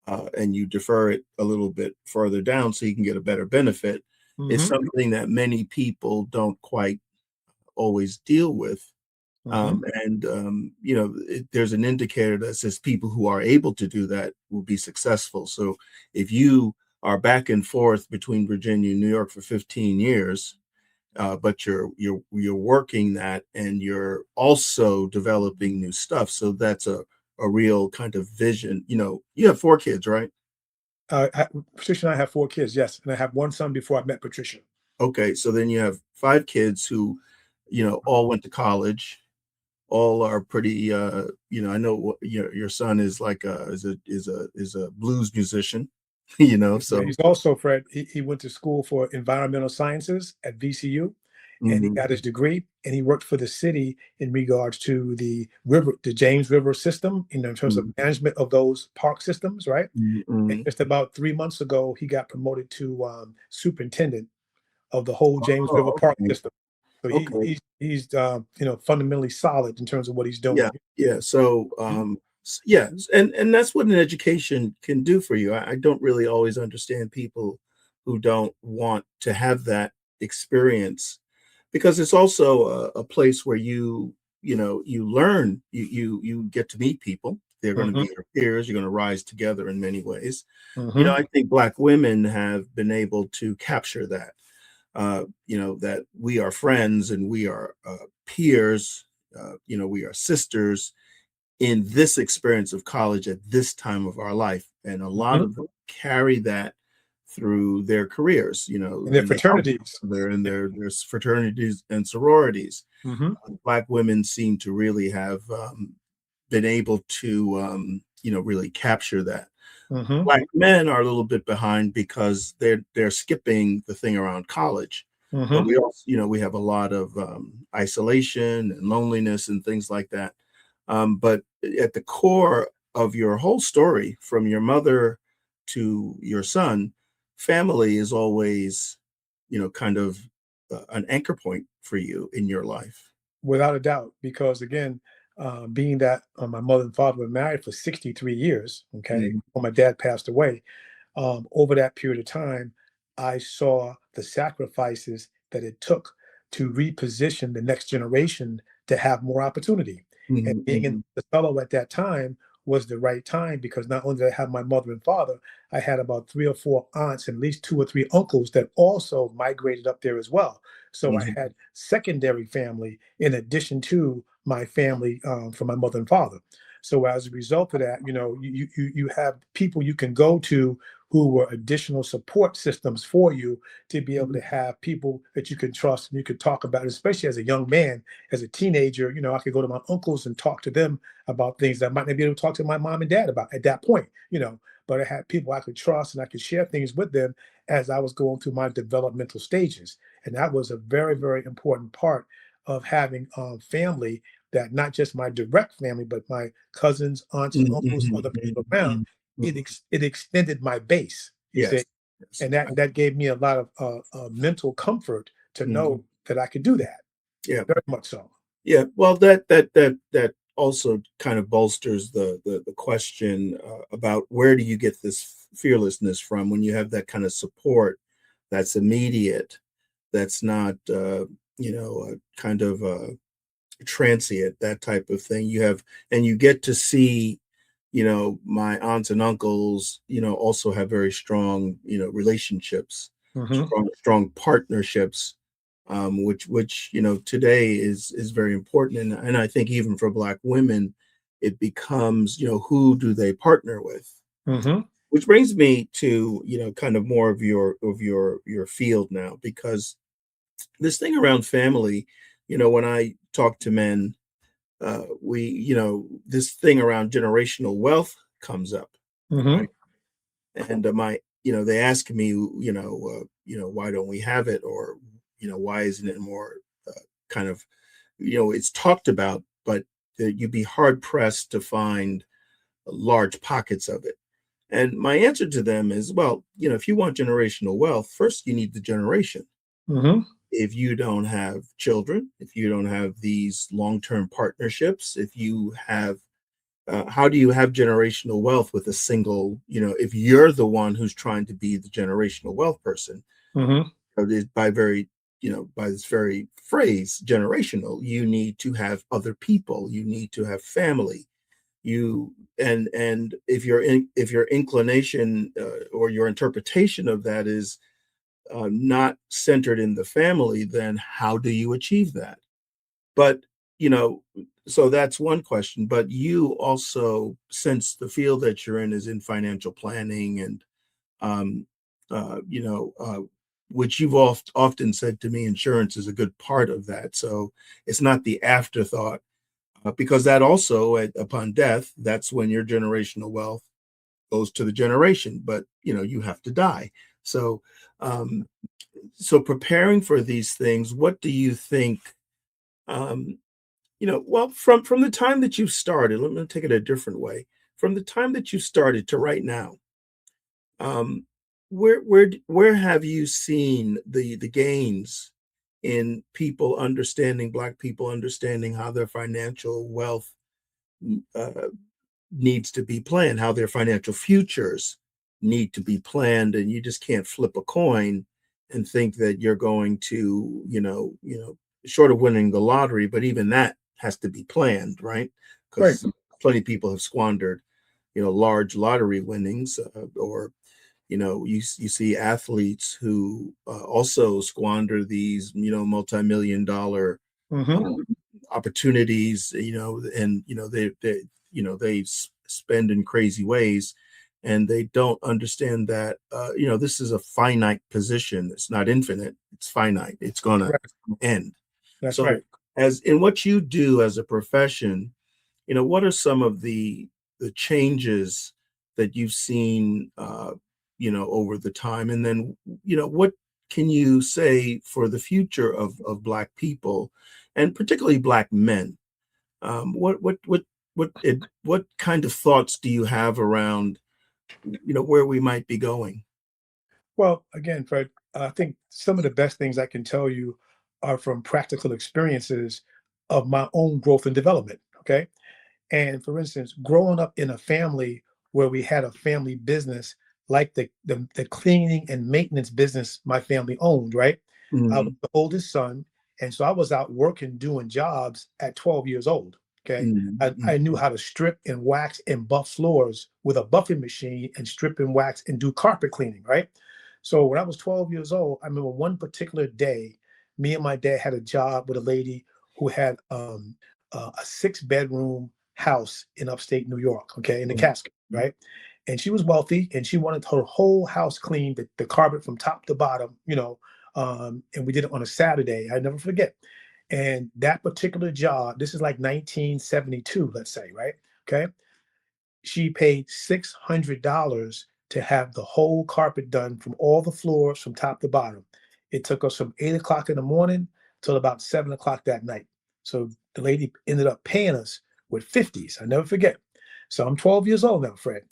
and you defer it a little bit further down so you can get a better benefit, is Mhm. something that many people don't quite always deal with. Mhm. There's an indicator that says people who are able to do that will be successful. So if you are back and forth between Virginia and New York for 15 years, but you're working that, and you're also developing new stuff. So that's a real kind of vision. You have 4 kids, right? Patricia and I have 4 kids, yes, and I have one son before I met Patricia. Okay, so then you have 5 kids who, all went to college, all are pretty. I know your son is like a blues musician. Yeah, So he's also, Fred, he went to school for environmental sciences at VCU, and he mhm, got his degree, and he worked for the city in regards to the James River system, in terms of mhm, management of those park systems, right? mhm, And mhm. just about 3 months ago, he got promoted to superintendent of the whole James River Oh, park okay, system. So okay, he's fundamentally solid in terms of what he's yeah, doing. yeah. So Mhm. Yes, and that's what an education can do for you. I don't really always understand people who don't want to have that experience, because it's also a place where you learn, you get to meet people. They're going to Mhm, be your peers. You're going to rise together in many ways. mhm. I think Black women have been able to capture that. That we are friends and we are peers. We are sisters in this experience of college at this time of our life. And a lot Mhm. of them carry that through their careers, And their and they help fraternities. they're in Yeah. their fraternities and sororities. Mhm, Black women seem to really have been able to, really capture that. mhm, Black men are a little bit behind because they're skipping the thing around college. But mhm. we also, we have a lot of isolation and loneliness and things like that. But at the core of your whole story, from your mother to your son, family is always, kind of an anchor point for you in your life. Without a doubt, because again, being that my mother and father were married for 63 years, okay, Mhm, when my dad passed away, over that period of time, I saw the sacrifices that it took to reposition the next generation to have more opportunity. And mhm, being in mhm, the fellow at that time was the right time, because not only did I have my mother and father, I had about three or four aunts and at least two or three uncles that also migrated up there as well. So I mhm, had secondary family in addition to my family from my mother and father. So as a result of that, you have people you can go to who were additional support systems for you to be able mhm, to have people that you can trust and you can talk about, especially as a young man, as a teenager. I could go to my uncles and talk to them about things that I might not be able to talk to my mom and dad about at that point. But I had people I could trust and I could share things with them as I was going through my developmental stages. And that was a very, very important part of having family, that not just my direct family, but my cousins, aunts, and mhm, uncles, mhm, other people around. mhm, It mhm. it extended my base, you see, Yes. Yes. and that gave me a lot of mental comfort to Mhm. know that I could do that. Yeah. Very much so. Yeah. Well, that also kind of bolsters the question about where do you get this fearlessness from when you have that kind of support that's immediate, that's not kind of transient, that type of thing. And you get to see, my aunts and uncles, also have very strong, relationships, Hmm. strong partnerships, which today is very important. And I think even for Black women, it becomes, who do they partner with? Hmm. Which brings me to, kind of more of your field now, because this thing around family, when I talk to men, this thing around generational wealth comes up, Hmm. right? And they ask me, why don't we have it, or why isn't it more kind of, it's talked about, but you'd be hard pressed to find large pockets of it. And my answer to them is, well, if you want generational wealth, first you need the generation. Hmm. If you don't have children, if you don't have these long-term partnerships, if you have how do you have generational wealth with a single, if you're the one who's trying to be the generational wealth person, Hmm. by this very phrase, generational, you need to have other people, you need to have family. And if your inclination or your interpretation of that is not centered in the family, then how do you achieve that? But, you know, so that's one question. But you also, since the field that you're in is in financial planning and, um, uh, you know, uh, which you've often said to me, insurance is a good part of that. So it's not the afterthought, because that also, upon death, that's when your generational wealth goes to the generation. But you have to die. So, um, so preparing for these things, what do you think? Um, well, from the time that you started, let me take it a different way. From the time that you started to right now, um, where have you seen the gains in people understanding, Black people understanding how their financial wealth uh, needs to be planned, how their financial futures need to be planned, and you just can't flip a coin and think that you're going to, short of winning the lottery, but even that has to be planned, right? Right. Because plenty of people have squandered, large lottery winnings, or you see athletes who also squander these, multi-million dollar Hmm. opportunities, and they spend in crazy ways, and they don't understand that this is a finite position. It's not infinite. It's finite. It's gonna Right. end. That's So, right. as in what you do as a profession, what are some of the changes that you've seen, over the time, and then what can you say for the future of Black people, and particularly Black men? What kind of thoughts do you have around where we might be going? Well, again, Fred, I think some of the best things I can tell you are from practical experiences of my own growth and development. Okay. And for instance, growing up in a family where we had a family business, like the cleaning and maintenance business my family owned, right? I was Mm, the oldest son. And so I was out working, doing jobs at 12 years old. Okay. mm, I knew how to strip and wax and buff floors with a buffing machine and strip and wax and do carpet cleaning, right? So when I was 12 years old, I remember one particular day, me and my dad had a job with a lady who had a 6-bedroom house in upstate New York, okay, in the mm, Catskills, right? And she was wealthy and she wanted her whole house cleaned, the carpet from top to bottom, and we did it on a Saturday. I never forget. And that particular job, this is like 1972, let's say, right? Okay. She paid $600 to have the whole carpet done from all the floors from top to bottom. It took us from 8 o'clock in the morning till about 7 o'clock that night. So the lady ended up paying us with 50s. I never forget. So I'm 12 years old now, Fred.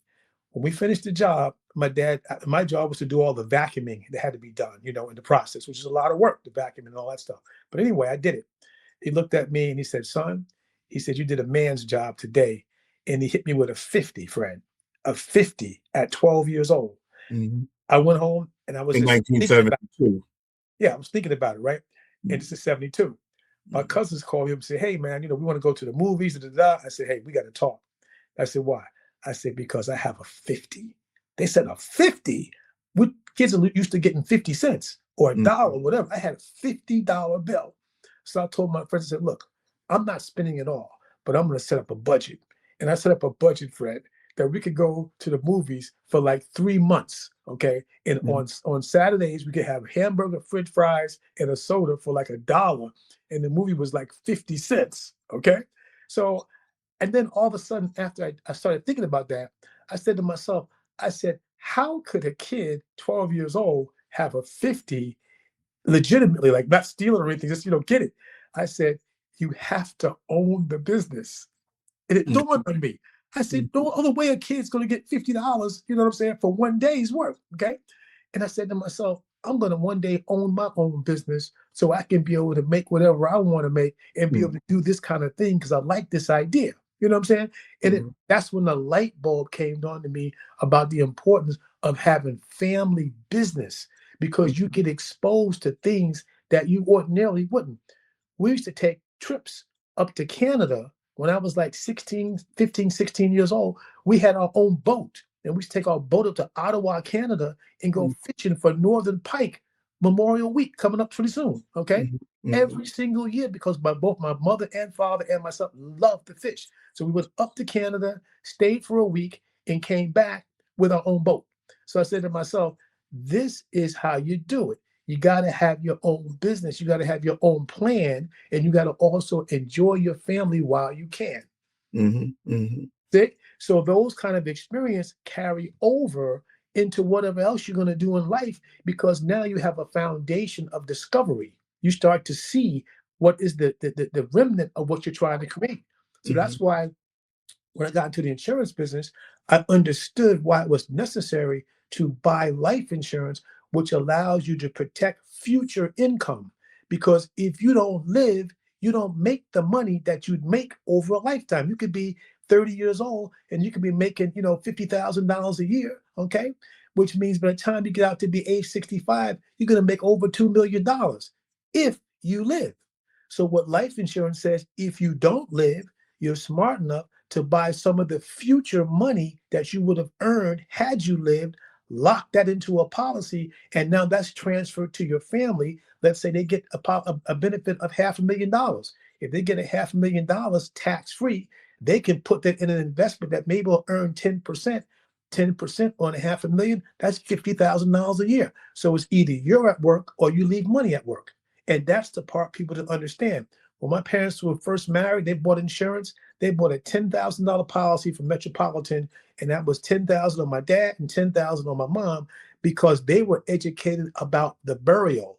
When we finished the job, my job was to do all the vacuuming that had to be done, in the process, which is a lot of work, the vacuum and all that stuff. But anyway, I did it. He looked at me and he said, son, he said, you did a man's job today. And he hit me with a 50, Fred, a 50 at 12 years old. mhm. I went home and I was In just thinking about, 1972. yeah, I was thinking about it, right? And Mm, this is 72. My mm, cousins called me up and said, hey, man, we want to go to the movies. Da, da, da. I said, hey, we got to talk. I said, why? I said, because I have a 50. They said, a 50? We kids are used to getting 50 cents or a mm, dollar or whatever. I had a $50 bill. So I told my friends, I said, look, I'm not spending it all, but I'm going to set up a budget. And I set up a budget, Fred, that we could go to the movies for like 3 months. Okay. And mm, on Saturdays, we could have hamburger, french fries, and a soda for like a dollar. And the movie was like 50 cents. Okay. So, and then all of a sudden, after I started thinking about that, I said to myself, I said, how could a kid 12 years old have a 50 legitimately, like not stealing or anything, just, get it? I said, you have to own the business. And it mm, dawned on me. I said, mm, no other way a kid's going to get $50, you know what I'm saying, for one day's work. Okay. And I said to myself, I'm going to one day own my own business so I can be able to make whatever I want to make and be able mm, to do this kind of thing because I like this idea. You know what I'm saying? And mm, that's when the light bulb came on to me about the importance of having family business because you get exposed to things that you ordinarily wouldn't. We used to take trips up to Canada when I was like 16, 15, 16 years old. We had our own boat and we used to take our boat up to Ottawa, Canada and go mm, fishing for northern pike Memorial Week coming up pretty soon. Okay. mhm, mhm, Every single year because both my mother and father and myself loved to fish. So we went up to Canada, stayed for a week, and came back with our own boat. So I said to myself, this is how you do it. You got to have your own business. You got to have your own plan, and you got to also enjoy your family while you can. mhm, mhm, See? So those kind of experience carry over into whatever else you're going to do in life because now you have a foundation of discovery. You start to see what is the remnant of what you're trying to create. So mhm, that's why when I got into the insurance business, I understood why it was necessary to buy life insurance, which allows you to protect future income. Because if you don't live, you don't make the money that you'd make over a lifetime. You could be 30 years old and you could be making, $50,000 a year, okay? Which means by the time you get out to be age 65, you're going to make over $2 million if you live. So what life insurance says, if you don't live, you're smart enough to buy some of the future money that you would have earned had you lived, lock that into a policy, and now that's transferred to your family. Let's say they get a benefit of $500,000. If they get a $500,000 tax-free, they can put that in an investment that maybe will earn 10%. 10% on $500,000, that's $50,000 a year. So it's either you're at work or you leave money at work. And that's the part people don't understand. When my parents were first married, they bought insurance. They bought a $10,000 policy from Metropolitan, and that was $10,000 on my dad and $10,000 on my mom, because they were educated about the burial,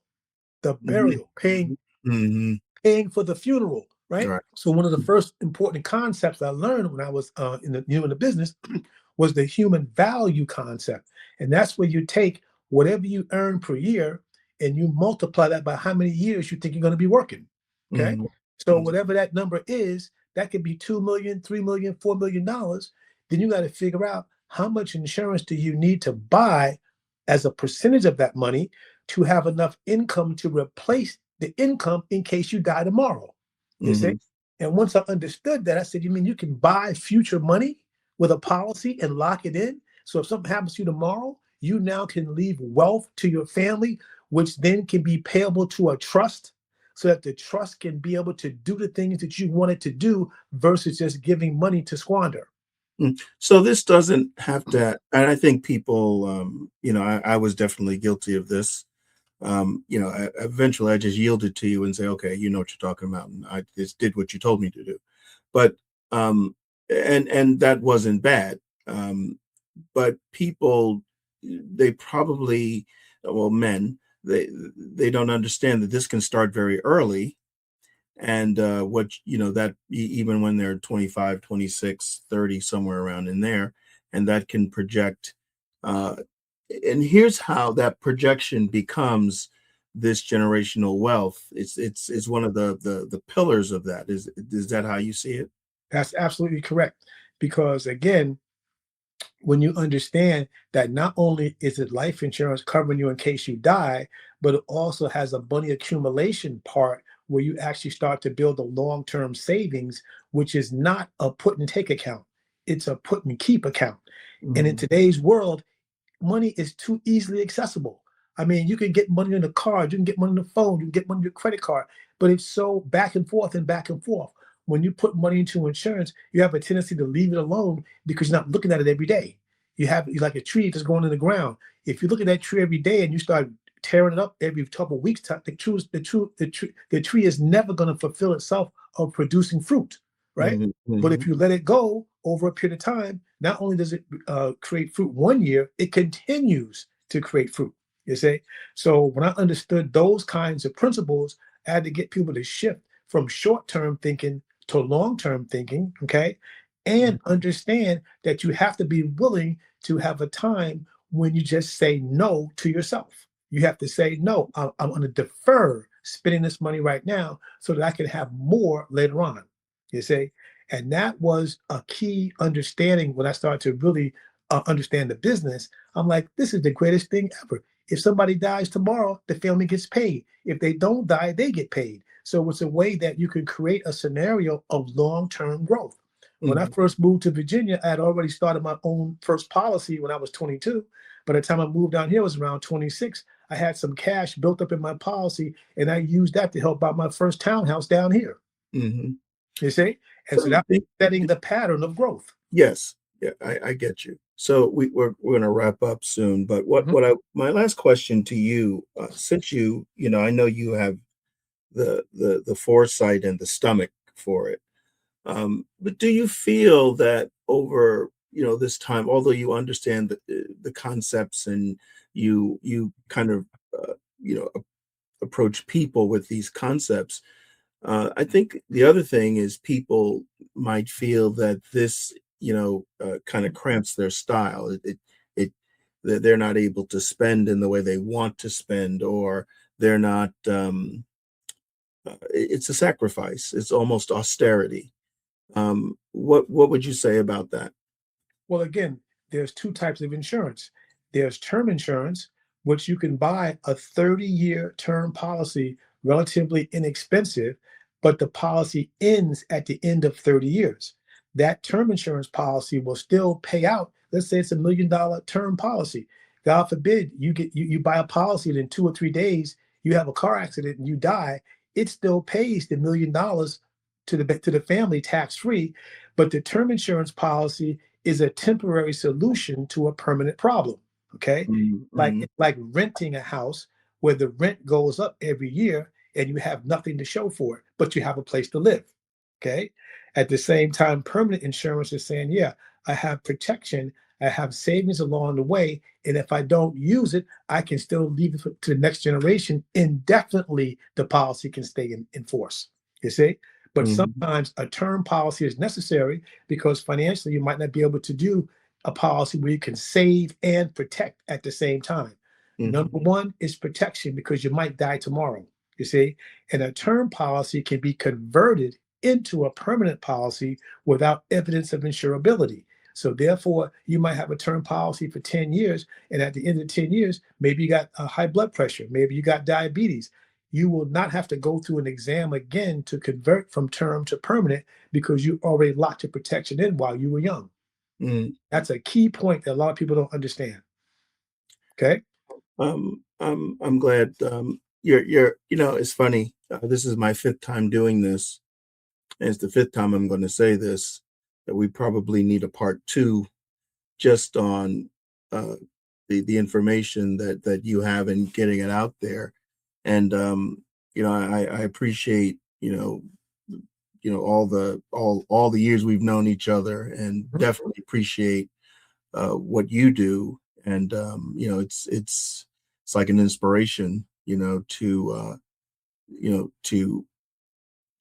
paying Mm-hmm. paying for the funeral, right? Right. So one of the first important concepts I learned when I was in the business was the human value concept, and that's where you take whatever you earn per year and you multiply that by how many years you think you're going to be working. Okay, Mm-hmm. so whatever that number is, that could be 2 million, 3 million, $4 million. Then you got to figure out how much insurance do you need to buy as a percentage of that money to have enough income to replace the income in case you die tomorrow. You see? And once I understood that, I said, you mean you can buy future money with a policy and lock it in? So if something happens to you tomorrow, you now can leave wealth to your family, which then can be payable to a trust, so that the trust can be able to do the things that you want it to do versus just giving money to squander. So this doesn't have to, and I think people, I was definitely guilty of this. Eventually I just yielded to you and say, okay, you know what you're talking about, and I just did what you told me to do. But and that wasn't bad. But people, they probably, well, men, they don't understand that this can start very early, and that even when they're 25, 26, 30, somewhere around in there, and that can project. And here's how that projection becomes this generational wealth. It's one of the pillars of that. Is that how you see it? That's absolutely correct. Because again, when you understand that not only is it life insurance covering you in case you die, but it also has a money accumulation part where you actually start to build a long-term savings, which is not a put and take account. It's a put and keep account. And in today's world, money is too easily accessible. I mean, you can get money on the card, you can get money on the phone, you can get money on your credit card, but it's so back and forth and back and forth. When you put money into insurance, you have a tendency to leave it alone because you're not looking at it every day. You're like a tree that's going in the ground. If you look at that tree every day and you start tearing it up every couple of weeks, the tree is never going to fulfill itself of producing fruit, right? But if you let it go over a period of time, not only does it create fruit 1 year, it continues to create fruit, you see? So when I understood those kinds of principles, I had to get people to shift from short-term thinking to long-term thinking, okay? And understand that you have to be willing to have a time when you just say no to yourself. You have to say, no, I'm going to defer spending this money right now so that I can have more later on, you see? And that was a key understanding when I started to really understand the business. I'm like, this is the greatest thing ever. If somebody dies tomorrow, the family gets paid. If they don't die, they get paid. So it's a way that you can create a scenario of long-term growth. When I first moved to Virginia, I had already started my own first policy when I was 22. By the time I moved down here, I was around 26. I had some cash built up in my policy, and I used that to help buy my first townhouse down here. You see? And so that's setting the pattern of growth. Yes. Yeah, I get you. So we're going to wrap up soon, but my last question to you, since I know you have the foresight and the stomach for it, but do you feel that over this time, although you understand the concepts and you kind of approach people with these concepts, I think the other thing is people might feel that this kind of cramps their style. That they're not able to spend in the way they want to spend, or they're not. It's a sacrifice. It's almost austerity. What would you say about that? Well, again, there's two types of insurance. There's term insurance, which you can buy a 30-year term policy, relatively inexpensive, but the policy ends at the end of 30 years. That term insurance policy will still pay out. Let's say it's $1 million term policy. God forbid you buy a policy and in 2 or 3 days you have a car accident and you die. It still pays the $1 million to the family tax free, but the term insurance policy is a temporary solution to a permanent problem. Okay. Mm-hmm. Like renting a house where the rent goes up every year and you have nothing to show for it, but you have a place to live. Okay. At the same time, permanent insurance is saying, yeah, I have protection, I have savings along the way. And if I don't use it, I can still leave it to the next generation indefinitely. The policy can stay in force. You see? But sometimes a term policy is necessary because financially you might not be able to do a policy where you can save and protect at the same time. Number one is protection because you might die tomorrow, you see? And a term policy can be converted into a permanent policy without evidence of insurability. So therefore, you might have a term policy for 10 years, and at the end of 10 years, maybe you got high blood pressure, maybe you got diabetes. You will not have to go through an exam again to convert from term to permanent because you already locked your protection in while you were young. That's a key point that a lot of people don't understand. Okay. I'm glad you're it's funny. This is my 5th time doing this. And it's the 5th time I'm going to say this, that we probably need a part 2 just on the information that you have and getting it out there. And I appreciate all the years we've known each other, and definitely appreciate what you do. And it's like an inspiration, to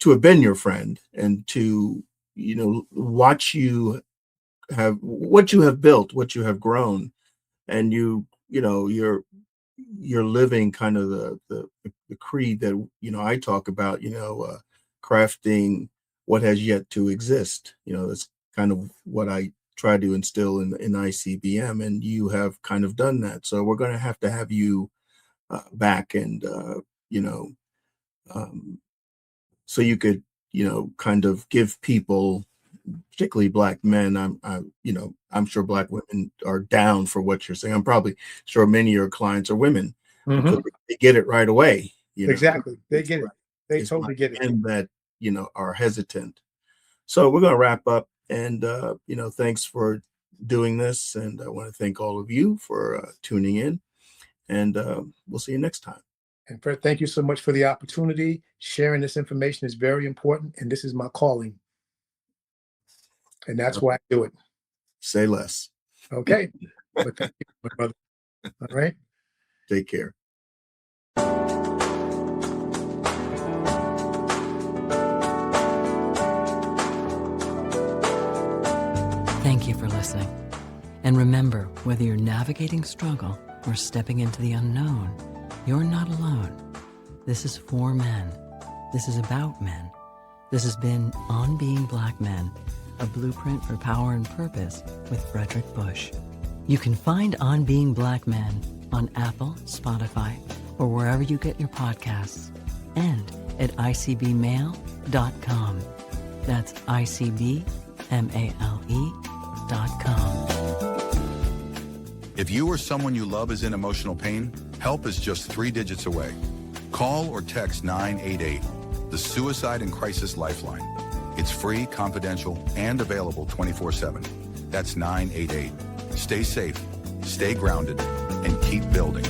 have been your friend and to watch you have what you have built, what you have grown, and you're living kind of the creed that I talk about, crafting what has yet to exist. That's kind of what I try to instill in ICBM, and you have kind of done that. So we're going to have you back, and so you could kind of give people, particularly Black men. I'm sure Black women are down for what you're saying. I'm probably sure many of your clients are women because they get it right away. Exactly. They get it. They totally get it. And that, are hesitant. So we're going to wrap up, and, thanks for doing this. And I want to thank all of you for tuning in, and we'll see you next time. And Fred, thank you so much for the opportunity. Sharing this information is very important, and this is my calling. And that's why I do it. Say less. Okay. But thank you, my brother. All right. Take care. Thank you for listening. And remember, whether you're navigating struggle or stepping into the unknown, you're not alone. This is for men. This is about men. This has been On Being Black Men, a blueprint for power and purpose with Fredrick Bush. You can find On Being Black Men on Apple, Spotify, or wherever you get your podcasts, and at icbmail.com. That's icbmale.com. If you or someone you love is in emotional pain, help is just 3 digits away. Call or text 988, the Suicide and Crisis Lifeline. It's free, confidential, and available 24/7. That's 988. Stay safe, stay grounded, and keep building.